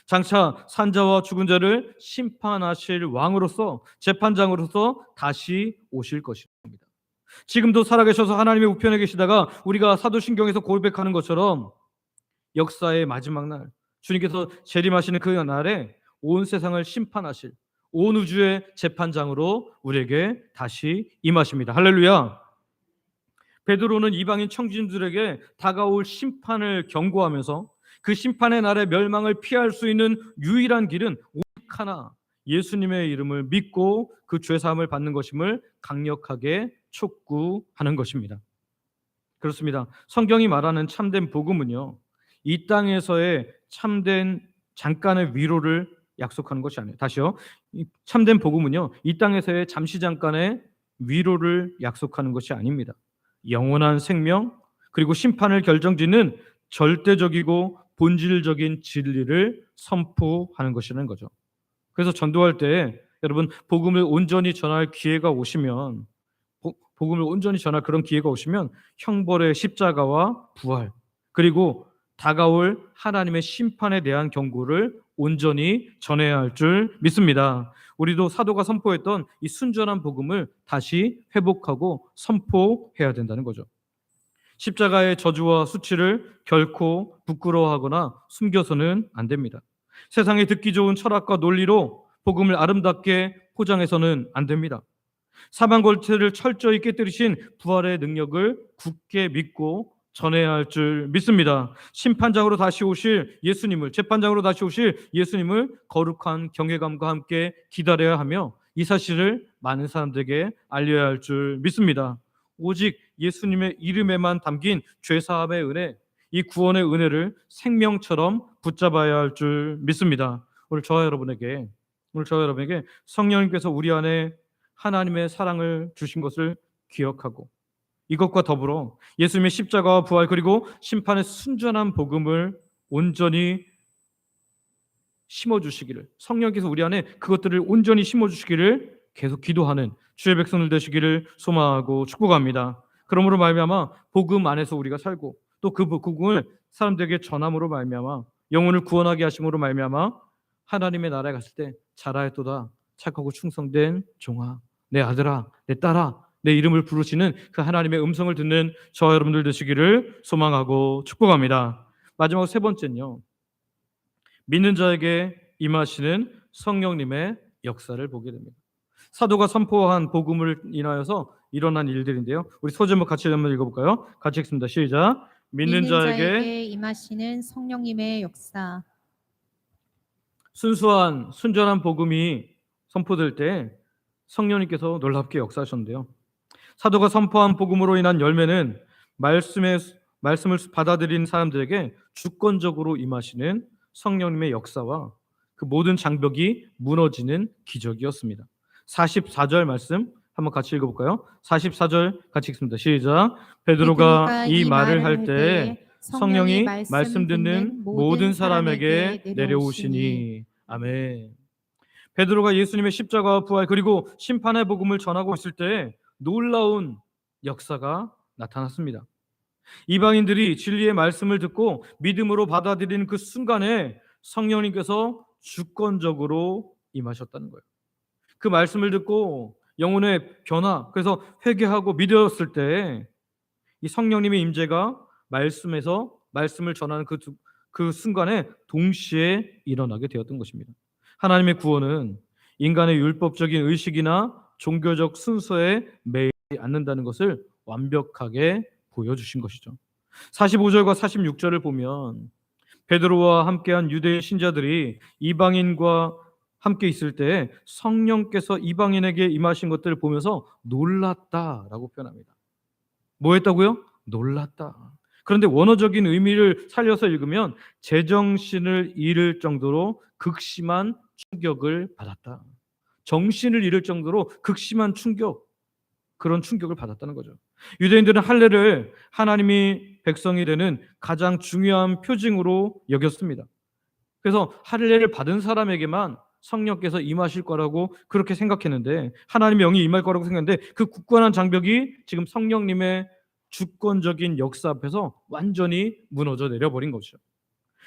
장차 산자와 죽은 자를 심판하실 왕으로서, 재판장으로서 다시 오실 것입니다. 지금도 살아계셔서 하나님의 우편에 계시다가 우리가 사도신경에서 고백하는 것처럼 역사의 마지막 날 주님께서 재림하시는 그 날에 온 세상을 심판하실 온 우주의 재판장으로 우리에게 다시 임하십니다. 할렐루야. 베드로는 이방인 청진들에게 다가올 심판을 경고하면서 그 심판의 날에 멸망을 피할 수 있는 유일한 길은 오직 하나, 예수님의 이름을 믿고 그 죄사함을 받는 것임을 강력하게 촉구하는 것입니다. 그렇습니다. 성경이 말하는 참된 복음은요, 이 땅에서의 참된 잠깐의 위로를 약속하는 것이 아니에요. 다시요. 이 참된 복음은요, 이 땅에서의 잠시 잠깐의 위로를 약속하는 것이 아닙니다. 영원한 생명 그리고 심판을 결정짓는 절대적이고 본질적인 진리를 선포하는 것이라는 거죠. 그래서 전도할 때 여러분 복음을 온전히 전할 기회가 오시면, 복음을 온전히 전할 그런 기회가 오시면 형벌의 십자가와 부활 그리고 다가올 하나님의 심판에 대한 경고를 온전히 전해야 할 줄 믿습니다. 우리도 사도가 선포했던 이 순전한 복음을 다시 회복하고 선포해야 된다는 거죠. 십자가의 저주와 수치를 결코 부끄러워하거나 숨겨서는 안 됩니다. 세상에 듣기 좋은 철학과 논리로 복음을 아름답게 포장해서는 안 됩니다. 사망 권세를 철저히 깨뜨리신 부활의 능력을 굳게 믿고 전해야 할 줄 믿습니다. 심판장으로 다시 오실 예수님을, 재판장으로 다시 오실 예수님을 거룩한 경외감과 함께 기다려야 하며 이 사실을 많은 사람들에게 알려야 할 줄 믿습니다. 오직 예수님의 이름에만 담긴 죄사함의 은혜, 이 구원의 은혜를 생명처럼 붙잡아야 할 줄 믿습니다. 오늘 저와 여러분에게 성령님께서 우리 안에 하나님의 사랑을 주신 것을 기억하고 이것과 더불어 예수님의 십자가와 부활 그리고 심판의 순전한 복음을 온전히 심어주시기를, 성령께서 우리 안에 그것들을 온전히 심어주시기를 계속 기도하는 주의 백성들 되시기를 소망하고 축복합니다. 그러므로 말미암아 복음 안에서 우리가 살고 또 그 복음을 사람들에게 전함으로 말미암아 영혼을 구원하게 하심으로 말미암아 하나님의 나라에 갔을 때 잘하였도다 착하고 충성된 종아, 내 아들아, 내 딸아, 내 이름을 부르시는 그 하나님의 음성을 듣는 저와 여러분들 되시기를 소망하고 축복합니다. 마지막 세 번째는요, 믿는 자에게 임하시는 성령님의 역사를 보게 됩니다. 사도가 선포한 복음을 인하여서 일어난 일들인데요. 우리 소제목 같이 한번 읽어볼까요? 같이 읽습니다. 시작. 믿는 자에게 임하시는 성령님의 역사. 순수한 순전한 복음이 선포될 때 성령님께서 놀랍게 역사하셨는데요. 사도가 선포한 복음으로 인한 열매는 말씀을 받아들인 사람들에게 주권적으로 임하시는 성령님의 역사와 그 모든 장벽이 무너지는 기적이었습니다. 44절 말씀 한번 같이 읽어볼까요? 44절 같이 읽습니다. 시작. 베드로가 이 말을 할 때 성령이 말씀 듣는 모든 사람에게 내려오시니. 아멘. 베드로가 예수님의 십자가와 부활 그리고 심판의 복음을 전하고 있을 때 놀라운 역사가 나타났습니다. 이방인들이 진리의 말씀을 듣고 믿음으로 받아들이는 그 순간에 성령님께서 주권적으로 임하셨다는 거예요. 그 말씀을 듣고 영혼의 변화, 그래서 회개하고 믿었을 때 이 성령님의 임재가 말씀에서 말씀을 전하는 그 순간에 동시에 일어나게 되었던 것입니다. 하나님의 구원은 인간의 율법적인 의식이나 종교적 순서에 매이지 않는다는 것을 완벽하게 보여주신 것이죠. 45절과 46절을 보면 베드로와 함께한 유대인 신자들이 이방인과 함께 있을 때 성령께서 이방인에게 임하신 것들을 보면서 놀랐다라고 표현합니다. 뭐 했다고요? 놀랐다. 그런데 원어적인 의미를 살려서 읽으면 제정신을 잃을 정도로 극심한 충격을 받았다. 정신을 잃을 정도로 극심한 그런 충격을 받았다는 거죠. 유대인들은 할례를 하나님이 백성이 되는 가장 중요한 표징으로 여겼습니다. 그래서 할례를 받은 사람에게만 성령께서 임하실 거라고 그렇게 생각했는데, 하나님의 영이 임할 거라고 생각했는데 그 굳건한 장벽이 지금 성령님의 주권적인 역사 앞에서 완전히 무너져 내려버린 거죠.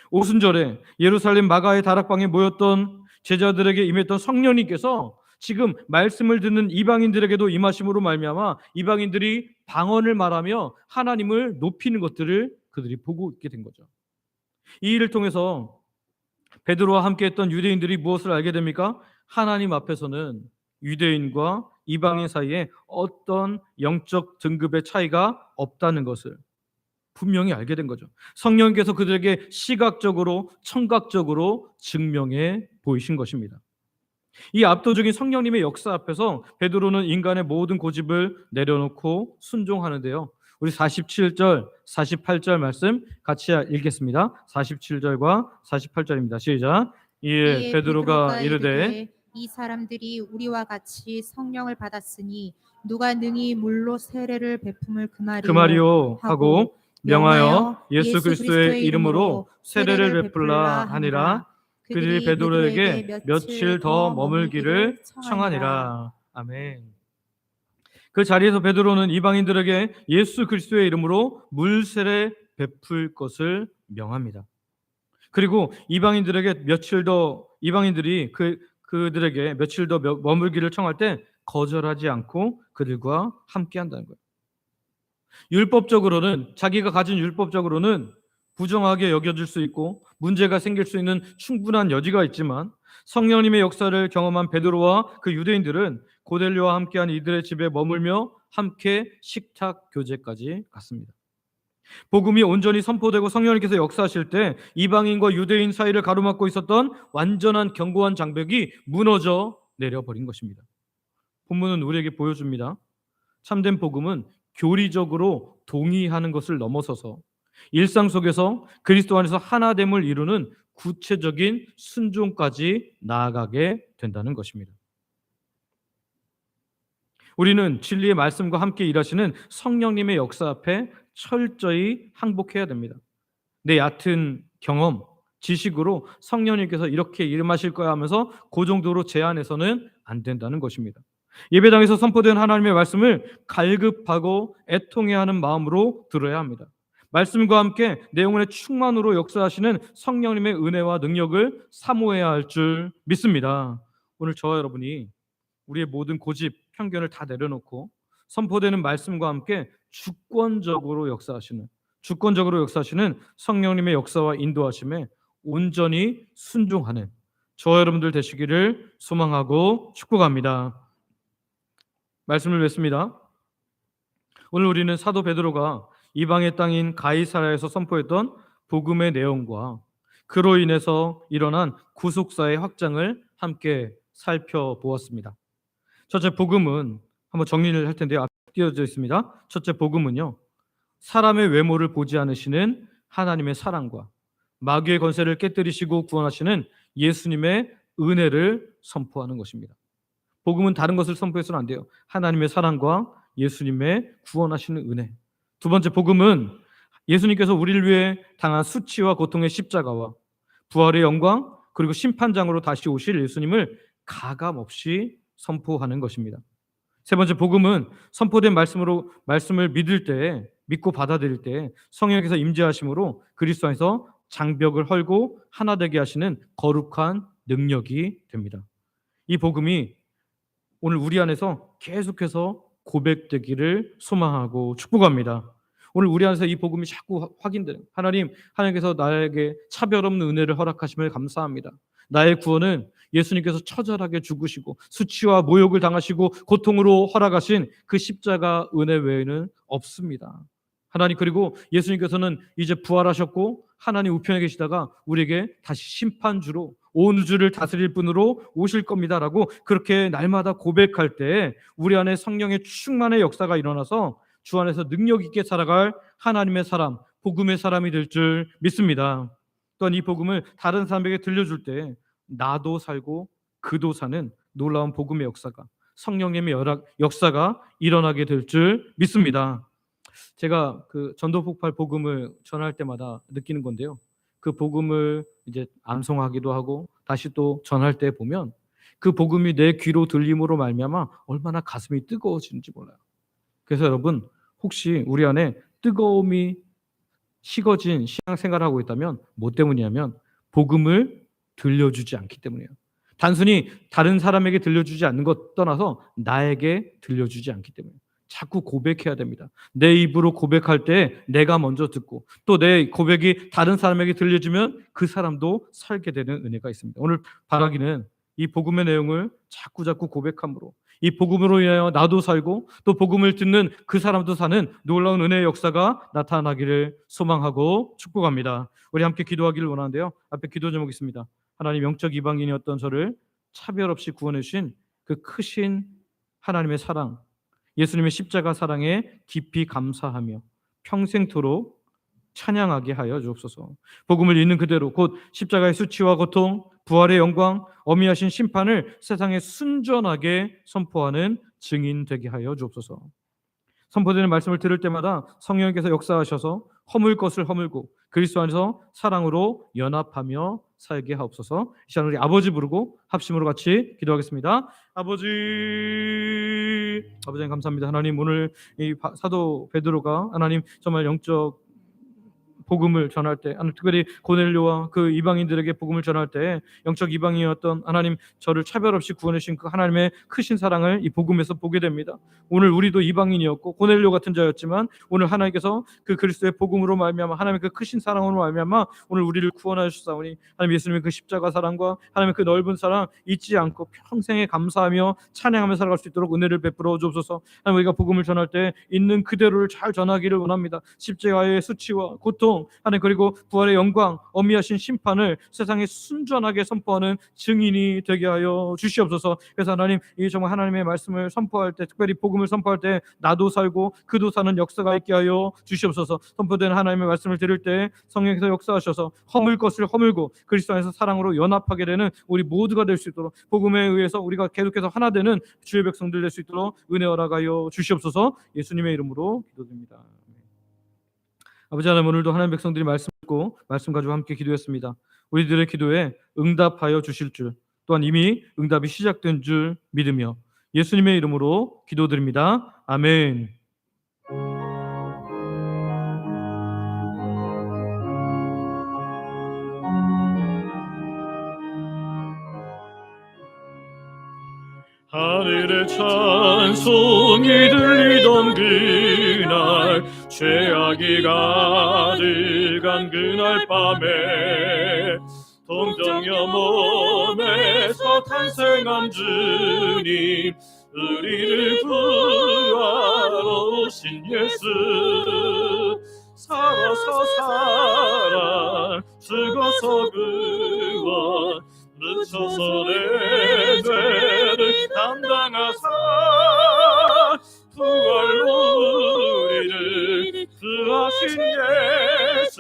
오순절에 예루살렘 마가의 다락방에 모였던 제자들에게 임했던 성령님께서 지금 말씀을 듣는 이방인들에게도 임하심으로 말미암아 이방인들이 방언을 말하며 하나님을 높이는 것들을 그들이 보고 있게 된 거죠. 이 일을 통해서 베드로와 함께했던 유대인들이 무엇을 알게 됩니까? 하나님 앞에서는 유대인과 이방인 사이에 어떤 영적 등급의 차이가 없다는 것을 분명히 알게 된 거죠. 성령께서 그들에게 시각적으로 청각적으로 증명해 보이신 것입니다. 이 압도적인 성령님의 역사 앞에서 베드로는 인간의 모든 고집을 내려놓고 순종하는데요. 우리 47절, 48절 말씀 같이 읽겠습니다. 47절과 48절입니다. 시작. 이에 베드로가 이르되 이 사람들이 우리와 같이 성령을 받았으니 누가 능히 물로 세례를 베품을 그 말이요 하고 명하여 예수 그리스도의 이름으로 세례를 베풀라 하니라. 그들이 베드로에게 며칠 더 머물기를 청하니라. 아멘. 그 자리에서 베드로는 이방인들에게 예수 그리스도의 이름으로 물세례 베풀 것을 명합니다. 그리고 이방인들이 그들에게 며칠 더 머물기를 청할 때 거절하지 않고 그들과 함께 한다는 거예요. 자기가 가진 율법적으로는 부정하게 여겨질 수 있고 문제가 생길 수 있는 충분한 여지가 있지만 성령님의 역사를 경험한 베드로와 그 유대인들은 고넬료와 함께한 이들의 집에 머물며 함께 식탁 교제까지 갔습니다. 복음이 온전히 선포되고 성령님께서 역사하실 때 이방인과 유대인 사이를 가로막고 있었던 완전한 견고한 장벽이 무너져 내려버린 것입니다. 본문은 우리에게 보여줍니다. 참된 복음은 교리적으로 동의하는 것을 넘어서서 일상 속에서 그리스도 안에서 하나됨을 이루는 구체적인 순종까지 나아가게 된다는 것입니다. 우리는 진리의 말씀과 함께 일하시는 성령님의 역사 앞에 철저히 항복해야 됩니다. 내 얕은 경험, 지식으로 성령님께서 이렇게 일하실 거야 하면서 그 정도로 제한해서는 안 된다는 것입니다. 예배당에서 선포된 하나님의 말씀을 갈급하고 애통해야 하는 마음으로 들어야 합니다. 말씀과 함께 내용의 충만으로 역사하시는 성령님의 은혜와 능력을 사모해야 할 줄 믿습니다. 오늘 저와 여러분이 우리의 모든 고집, 편견을 다 내려놓고 선포되는 말씀과 함께 주권적으로 역사하시는 성령님의 역사와 인도하심에 온전히 순종하는 저와 여러분들 되시기를 소망하고 축복합니다. 말씀을 맺습니다. 오늘 우리는 사도 베드로가 이방의 땅인 가이사랴에서 선포했던 복음의 내용과 그로 인해서 일어난 구속사의 확장을 함께 살펴보았습니다. 첫째, 복음은 한번 정리를 할 텐데요. 앞에 띄어져 있습니다. 첫째, 복음은요, 사람의 외모를 보지 않으시는 하나님의 사랑과 마귀의 권세를 깨뜨리시고 구원하시는 예수님의 은혜를 선포하는 것입니다. 복음은 다른 것을 선포해서는 안 돼요. 하나님의 사랑과 예수님의 구원하시는 은혜. 두 번째, 복음은 예수님께서 우리를 위해 당한 수치와 고통의 십자가와 부활의 영광 그리고 심판장으로 다시 오실 예수님을 가감없이 선포하는 것입니다. 세 번째, 복음은 선포된 말씀을 믿고 받아들일 때 성령께서 임재하심으로 그리스도 안에서 장벽을 헐고 하나 되게 하시는 거룩한 능력이 됩니다. 이 복음이 오늘 우리 안에서 계속해서 고백되기를 소망하고 축복합니다. 오늘 우리 안에서 이 복음이 자꾸 확인되는 하나님께서 나에게 차별 없는 은혜를 허락하심을 감사합니다. 나의 구원은 예수님께서 처절하게 죽으시고 수치와 모욕을 당하시고 고통으로 허락하신 그 십자가 은혜 외에는 없습니다. 하나님, 그리고 예수님께서는 이제 부활하셨고 하나님 우편에 계시다가 우리에게 다시 심판주로 온 우주를 다스릴 분으로 오실 겁니다라고 그렇게 날마다 고백할 때 우리 안에 성령의 충만의 역사가 일어나서 주 안에서 능력 있게 살아갈 하나님의 사람, 복음의 사람이 될 줄 믿습니다. 또한 이 복음을 다른 사람에게 들려줄 때 나도 살고 그도 사는 놀라운 복음의 역사가, 성령님의 역사가 일어나게 될 줄 믿습니다. 제가 그 전도 폭발 복음을 전할 때마다 느끼는 건데요. 그 복음을 이제 암송하기도 하고 다시 또 전할 때 보면 그 복음이 내 귀로 들림으로 말미암아 얼마나 가슴이 뜨거워지는지 몰라요. 그래서 여러분, 혹시 우리 안에 뜨거움이 식어진 신앙생활을 하고 있다면 뭐 때문이냐면 복음을 들려주지 않기 때문이에요. 단순히 다른 사람에게 들려주지 않는 것 떠나서 나에게 들려주지 않기 때문이에요. 자꾸 고백해야 됩니다. 내 입으로 고백할 때 내가 먼저 듣고 또 내 고백이 다른 사람에게 들려주면 그 사람도 살게 되는 은혜가 있습니다. 오늘 바라기는 이 복음의 내용을 자꾸 고백함으로 이 복음으로 인하여 나도 살고 또 복음을 듣는 그 사람도 사는 놀라운 은혜의 역사가 나타나기를 소망하고 축복합니다. 우리 함께 기도하기를 원하는데요. 앞에 기도 제목이 있습니다. 하나님, 영적 이방인이었던 저를 차별 없이 구원해 주신 그 크신 하나님의 사랑, 예수님의 십자가 사랑에 깊이 감사하며 평생토록 찬양하게 하여 주옵소서. 복음을 있는 그대로 곧 십자가의 수치와 고통, 부활의 영광, 어미하신 심판을 세상에 순전하게 선포하는 증인 되게 하여 주옵소서. 선포되는 말씀을 들을 때마다 성령께서 역사하셔서 허물 것을 허물고 그리스도 안에서 사랑으로 연합하며 살게 하옵소서. 이 시간 우리 아버지 부르고 합심으로 같이 기도하겠습니다. 아버지 하나님 감사합니다. 하나님, 오늘 이 사도 베드로가 하나님 정말 영적 복음을 전할 때, 특별히 고넬료와 그 이방인들에게 복음을 전할 때 영적 이방인이었던 하나님, 저를 차별 없이 구원해 주신 그 하나님의 크신 사랑을 이 복음에서 보게 됩니다. 오늘 우리도 이방인이었고 고넬료 같은 자였지만 오늘 하나님께서 그 그리스도의 복음으로 말미암아 하나님의 그 크신 사랑으로 말미암아 오늘 우리를 구원하여 주사오니 하나님 예수님의 그 십자가 사랑과 하나님의 그 넓은 사랑 잊지 않고 평생에 감사하며 찬양하며 살아갈 수 있도록 은혜를 베풀어 주옵소서. 하나님, 우리가 복음을 전할 때 있는 그대로를 잘 전하기를 원합니다. 십자가의 수치와 고통, 하나님, 그리고 부활의 영광, 엄미하신 심판을 세상에 순전하게 선포하는 증인이 되게 하여 주시옵소서. 그래서 하나님, 이 정말 하나님의 말씀을 선포할 때, 특별히 복음을 선포할 때 나도 살고 그도 사는 역사가 있게 하여 주시옵소서. 선포된 하나님의 말씀을 들을 때 성령께서 역사하셔서 허물 것을 허물고 그리스도 안에서 사랑으로 연합하게 되는 우리 모두가 될 수 있도록, 복음에 의해서 우리가 계속해서 하나 되는 주의 백성들 될 수 있도록 은혜 허락하여 주시옵소서. 예수님의 이름으로 기도드립니다. 아버지 하나님, 오늘도 하나님 백성들이 말씀 듣고 말씀 가지고 함께 기도했습니다. 우리들의 기도에 응답하여 주실 줄, 또한 이미 응답이 시작된 줄 믿으며 예수님의 이름으로 기도드립니다. 아멘. 하늘의 찬송이 들리던 그날, 죄악이 가득한 그날 밤에 동정녀 몸에서 탄생한 주님, 우리를 구하러 오신 예수, 살아서 사랑, 죽어서 구원, 묻혀서 내 죄를 담당하사 부활로 우리를 구하신 예수,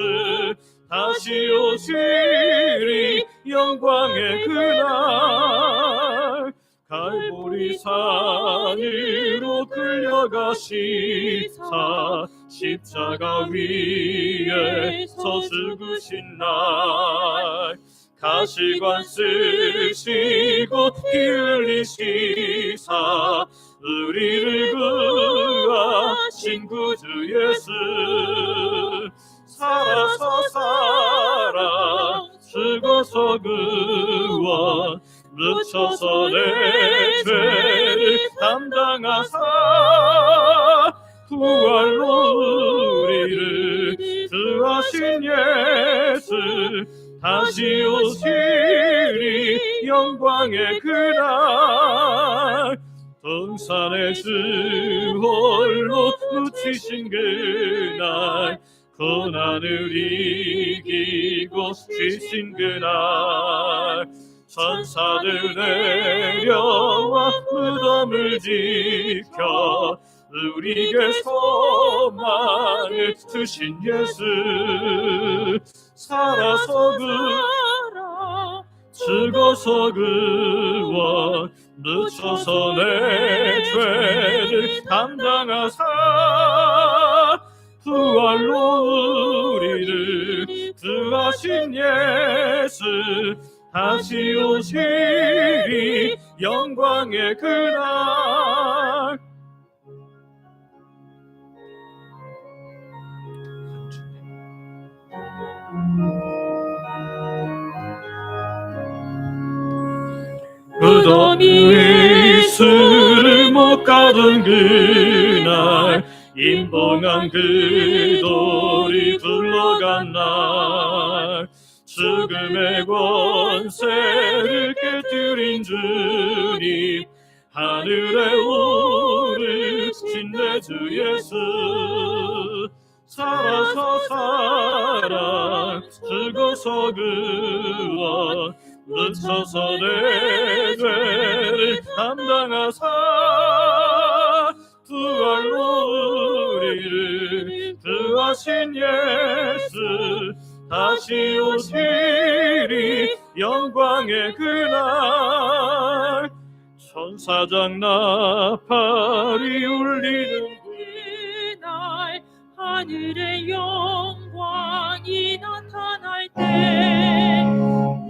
다시 오시리 영광의 그날, 갈보리 산으로 끌려가시사 십자가 위에서 죽으신 날, 가시관 쓰시고 피 흘리시사 우리를 구하신 구주 예수, 살아서 사랑, 죽어서 구원, 묻혀서 내 죄를 담당하사 부활로 우리를 구하신 예수, 다시 오시리 영광의 그날, 동산의 주 홀로 묻히신 그날, 고난을 이기고 쉬신 그날, 천사들 내려와 무덤을 지켜 우리에게 소망을 주신 예수, 살아서 구하라, 죽어서 구원, 묻혀서 내 죄를 담당하사 부활로 우리를 구하신 예수, 다시 오시리 영광의 그날. 무덤이 술을 못 가던 그날, 임봉한 그 돌이 굴러간 날, 죽음의 권세를 깨뜨린 주님, 하늘에 오르신 내 주 예수, 살아서 사랑, 죽어서 구원, 묻혀서 내 죄를 담당하사 부활로 우리를 구하신 예수, 다시 오시리 영광의 그날, 천사장 나팔이 울리는 그날, 하늘의 영광이 나타날 때,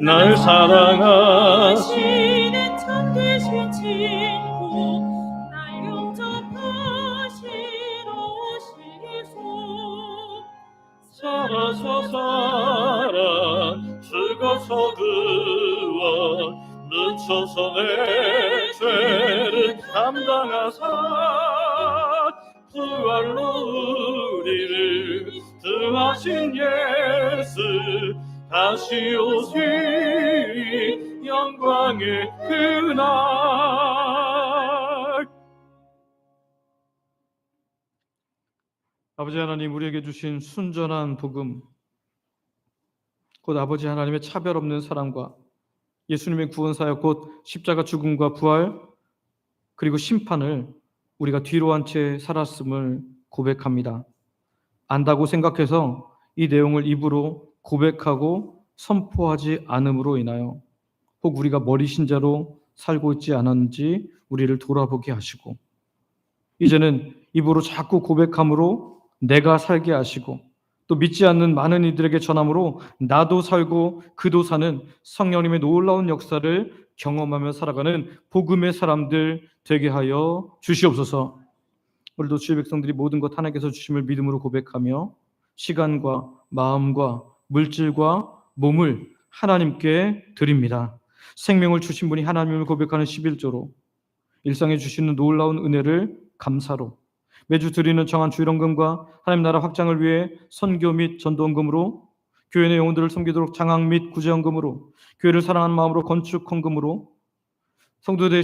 날 사랑하시는 참되신 친구, 날 영접하시러 오시소, 살아 죽어서 살아 죽어서 그와 늦춰서 내 죄를 감당하사 부활로 우리를 등하신 예수 다시 오실 영광의 그날. 아버지 하나님, 우리에게 주신 순전한 복음, 곧 아버지 하나님의 차별 없는 사랑과 예수님의 구원사역, 곧 십자가 죽음과 부활, 그리고 심판을 우리가 뒤로 한 채 살았음을 고백합니다. 안다고 생각해서 이 내용을 입으로 고백하고 선포하지 않음으로 인하여 혹 우리가 머리 신자로 살고 있지 않았는지 우리를 돌아보게 하시고, 이제는 입으로 자꾸 고백함으로 내가 살게 하시고, 또 믿지 않는 많은 이들에게 전함으로 나도 살고 그도 사는 성령님의 놀라운 역사를 경험하며 살아가는 복음의 사람들 되게 하여 주시옵소서. 오늘도 주의 백성들이 모든 것 하나님께서 주심을 믿음으로 고백하며 시간과 마음과 물질과 몸을 하나님께 드립니다. 생명을 주신 분이 하나님을 고백하는 11조로, 일상에 주시는 놀라운 은혜를 감사로, 매주 드리는 정한 주일헌금과 하나님 나라 확장을 위해 선교 및 전도헌금으로, 교회 내 영혼들을 섬기도록 장학 및 구제헌금으로, 교회를 사랑하는 마음으로 건축헌금으로, 성도들의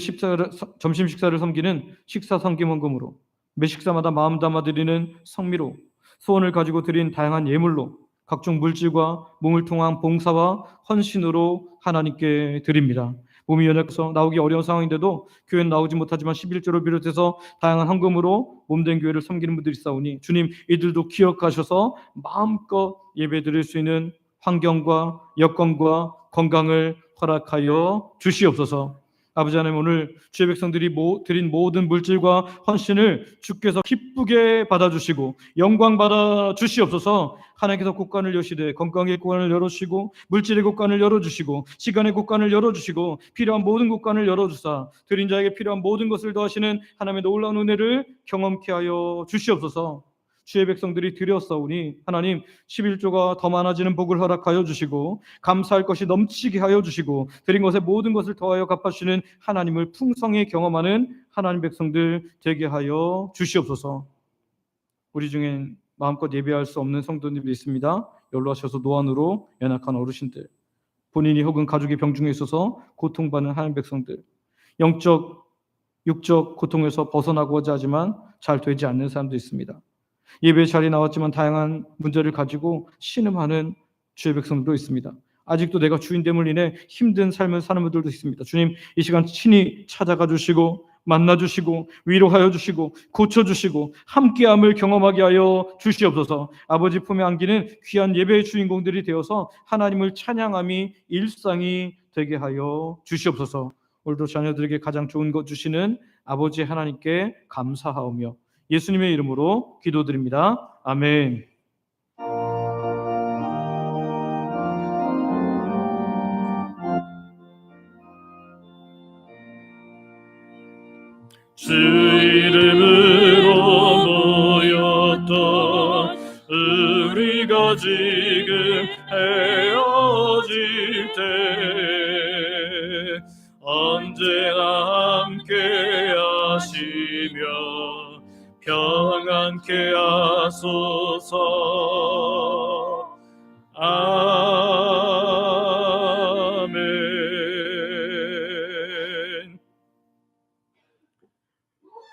점심 식사를 섬기는 식사 섬김헌금으로, 매 식사마다 마음 담아 드리는 성미로, 소원을 가지고 드린 다양한 예물로, 각종 물질과 몸을 통한 봉사와 헌신으로 하나님께 드립니다. 몸이 연약해서 나오기 어려운 상황인데도 교회는 나오지 못하지만 11조를 비롯해서 다양한 헌금으로 몸된 교회를 섬기는 분들이 있사오니 주님, 이들도 기억하셔서 마음껏 예배드릴 수 있는 환경과 여건과 건강을 허락하여 주시옵소서. 아버지 하나님, 오늘 주의 백성들이 드린 모든 물질과 헌신을 주께서 기쁘게 받아주시고 영광 받아 주시옵소서. 하나님께서 곳간을 여시되 건강의 곳간을 열어주시고 물질의 곳간을 열어주시고 시간의 곳간을 열어주시고 필요한 모든 곳간을 열어주사 드린 자에게 필요한 모든 것을 더하시는 하나님의 놀라운 은혜를 경험케 하여 주시옵소서. 주의 백성들이 드렸사오니 하나님, 11조가 더 많아지는 복을 허락하여 주시고 감사할 것이 넘치게 하여 주시고 드린 것에 모든 것을 더하여 갚아주시는 하나님을 풍성히 경험하는 하나님 백성들 되게 하여 주시옵소서. 우리 중엔 마음껏 예배할 수 없는 성도님들이 있습니다. 연로하셔서 노안으로 연약한 어르신들, 본인이 혹은 가족이 병중에 있어서 고통받는 하나님 백성들, 영적, 육적 고통에서 벗어나고자 하지만 잘 되지 않는 사람도 있습니다. 예배 자리에 나왔지만 다양한 문제를 가지고 신음하는 주의 백성들도 있습니다. 아직도 내가 주인됨을 인해 힘든 삶을 사는 분들도 있습니다. 주님, 이 시간 친히 찾아가 주시고 만나 주시고 위로하여 주시고 고쳐 주시고 함께함을 경험하게 하여 주시옵소서. 아버지 품에 안기는 귀한 예배의 주인공들이 되어서 하나님을 찬양함이 일상이 되게 하여 주시옵소서. 오늘도 자녀들에게 가장 좋은 것 주시는 아버지 하나님께 감사하오며 예수님의 이름으로 기도드립니다. 아멘. 주 이름으로 모였던 우리가 지금 헤어질 때 언제나 함께 하시며 평안케 하소서. 아멘.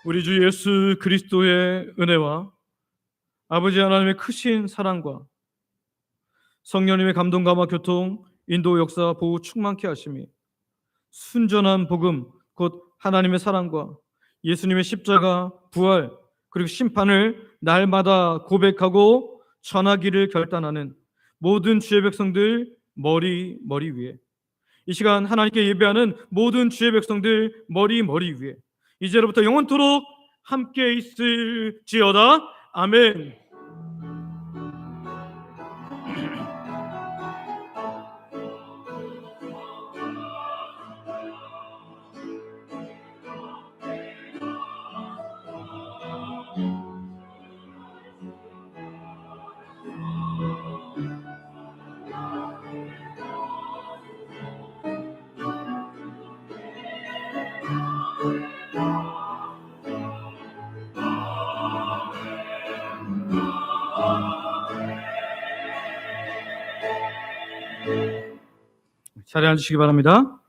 우리 주 예수 그리스도의 은혜와 아버지 하나님의 크신 사랑과 성령님의 감동 감화 교통 인도 역사 보호 충만케 하심이 순전한 복음 곧 하나님의 사랑과 예수님의 십자가 부활 그리고 심판을 날마다 고백하고 전하기를 결단하는 모든 주의 백성들 머리 위에, 이 시간 하나님께 예배하는 모든 주의 백성들 머리 위에 이제로부터 영원토록 함께 있을지어다. 아멘. 자리에 앉으시기 바랍니다.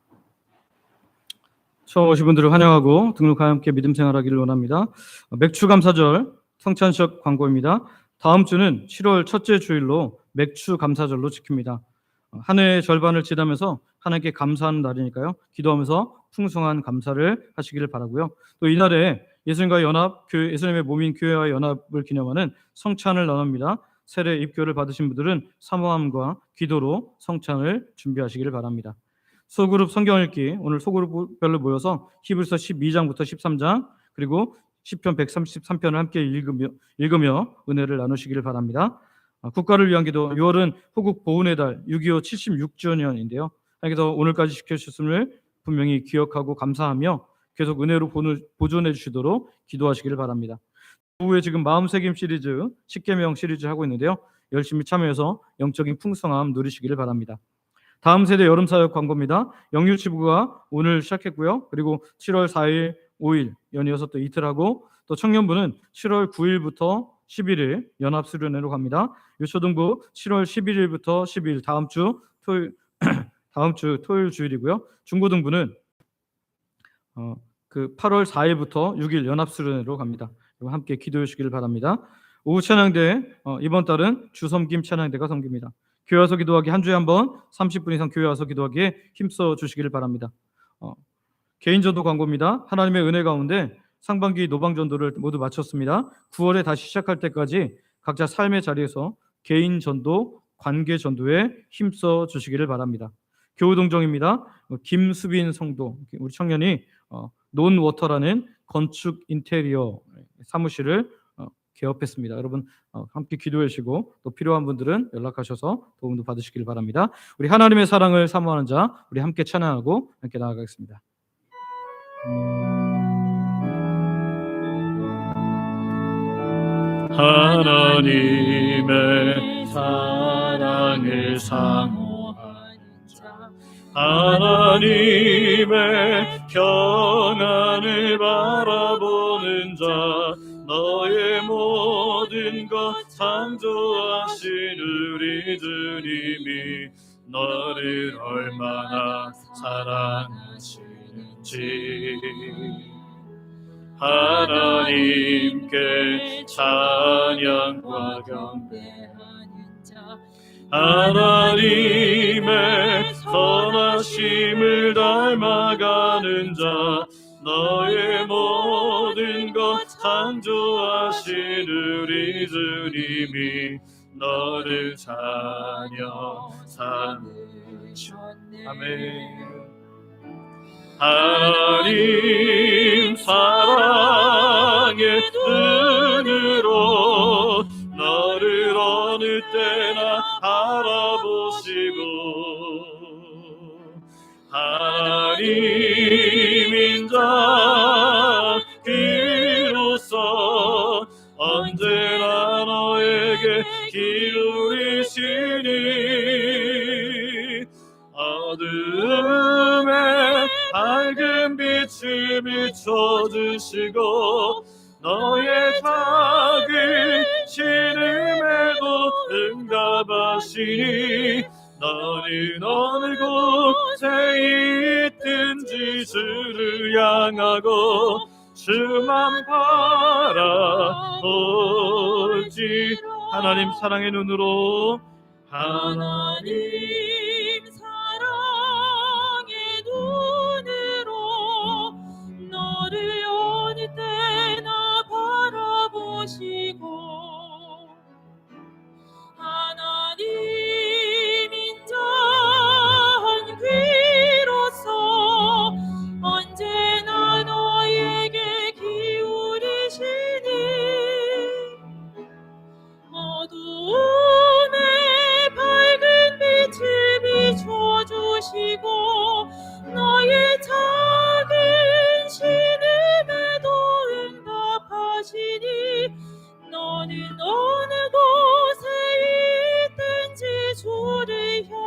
처음 오신 분들을 환영하고 등록과 함께 믿음 생활하기를 원합니다. 맥주 감사절 성찬식 광고입니다. 다음 주는 7월 첫째 주일로 맥주 감사절로 지킵니다. 한 해의 절반을 지나면서 하나님께 감사하는 날이니까요. 기도하면서 풍성한 감사를 하시기를 바라고요. 또 이날에 예수님과 연합, 예수님의 몸인 교회와 연합을 기념하는 성찬을 나눕니다. 세례 입교를 받으신 분들은 사모함과 기도로 성찬을 준비하시기를 바랍니다. 소그룹 성경 읽기, 오늘 소그룹별로 모여서 히브리서 12장부터 13장 그리고 시편 133편을 함께 읽으며 은혜를 나누시기를 바랍니다. 국가를 위한 기도, 6월은 호국 보훈의 달 6.25 76주년인데요. 하나님께서 오늘까지 지켜주셨음을 분명히 기억하고 감사하며 계속 은혜로 보존해 주시도록 기도하시기를 바랍니다. 후에 지금 마음새김 시리즈, 십계명 시리즈 하고 있는데요. 열심히 참여해서 영적인 풍성함 누리시기를 바랍니다. 다음 세대 여름사역 광고입니다. 영유치부가 오늘 시작했고요. 그리고 7월 4일, 5일 연이어서 또 이틀 하고, 또 청년부는 7월 9일부터 11일 연합수련회로 갑니다. 유초등부 7월 11일부터 12일 다음 주 토요일 주일이고요. 중고등부는 8월 4일부터 6일 연합수련회로 갑니다. 함께 기도해 주시기를 바랍니다. 오후 찬양대, 이번 달은 주섬김 찬양대가 섬깁니다. 교회 와서 기도하기, 한 주에 한 번 30분 이상 교회 와서 기도하기에 힘써 주시기를 바랍니다. 개인전도 광고입니다. 하나님의 은혜 가운데 상반기 노방전도를 모두 마쳤습니다. 9월에 다시 시작할 때까지 각자 삶의 자리에서 개인전도, 관계전도에 힘써 주시기를 바랍니다. 교우동정입니다. 김수빈 성도, 우리 청년이 논워터라는 건축 인테리어 사무실을 개업했습니다. 여러분 함께 기도해 주시고 또 필요한 분들은 연락하셔서 도움도 받으시길 바랍니다. 우리 하나님의 사랑을 사모하는 자, 우리 함께 찬양하고 함께 나아가겠습니다. 하나님의 사랑을 사모하는 자, 하나님의 평안을 바라보는 자, 너의 모든 것 창조하신 우리 주님이 너를 얼마나 사랑하시는지 하나님께 찬양과 경배하는 자, 하나님의 선하심을 닮아가는 자, 너의 모든 것 창조하신 우리 주님이 너를 자녀 삼으셨네. 아멘. 하나님 사랑의 눈으로 너를 어느 때나 바라보시고 하나님인 자 귀로서 언제나 너에게 기울이시니 어둠에 밝은 빛을 비춰주시고 너의 작은 신음에도 응답하시니 너는 어느 곳에 있든지 주를 향하고 주만 바라볼지. 하나님 사랑의 눈으로, 하나님 사랑의 눈으로 너를 어느 때나 바라보시고 하나님 인자한 귀로서 언제나 너에게 기울이시니 어두움에 밝은 빛을 비춰주시고 너의 작은 신음에도 응답하시니 너는 어느 곳에 있든지 주를 향하고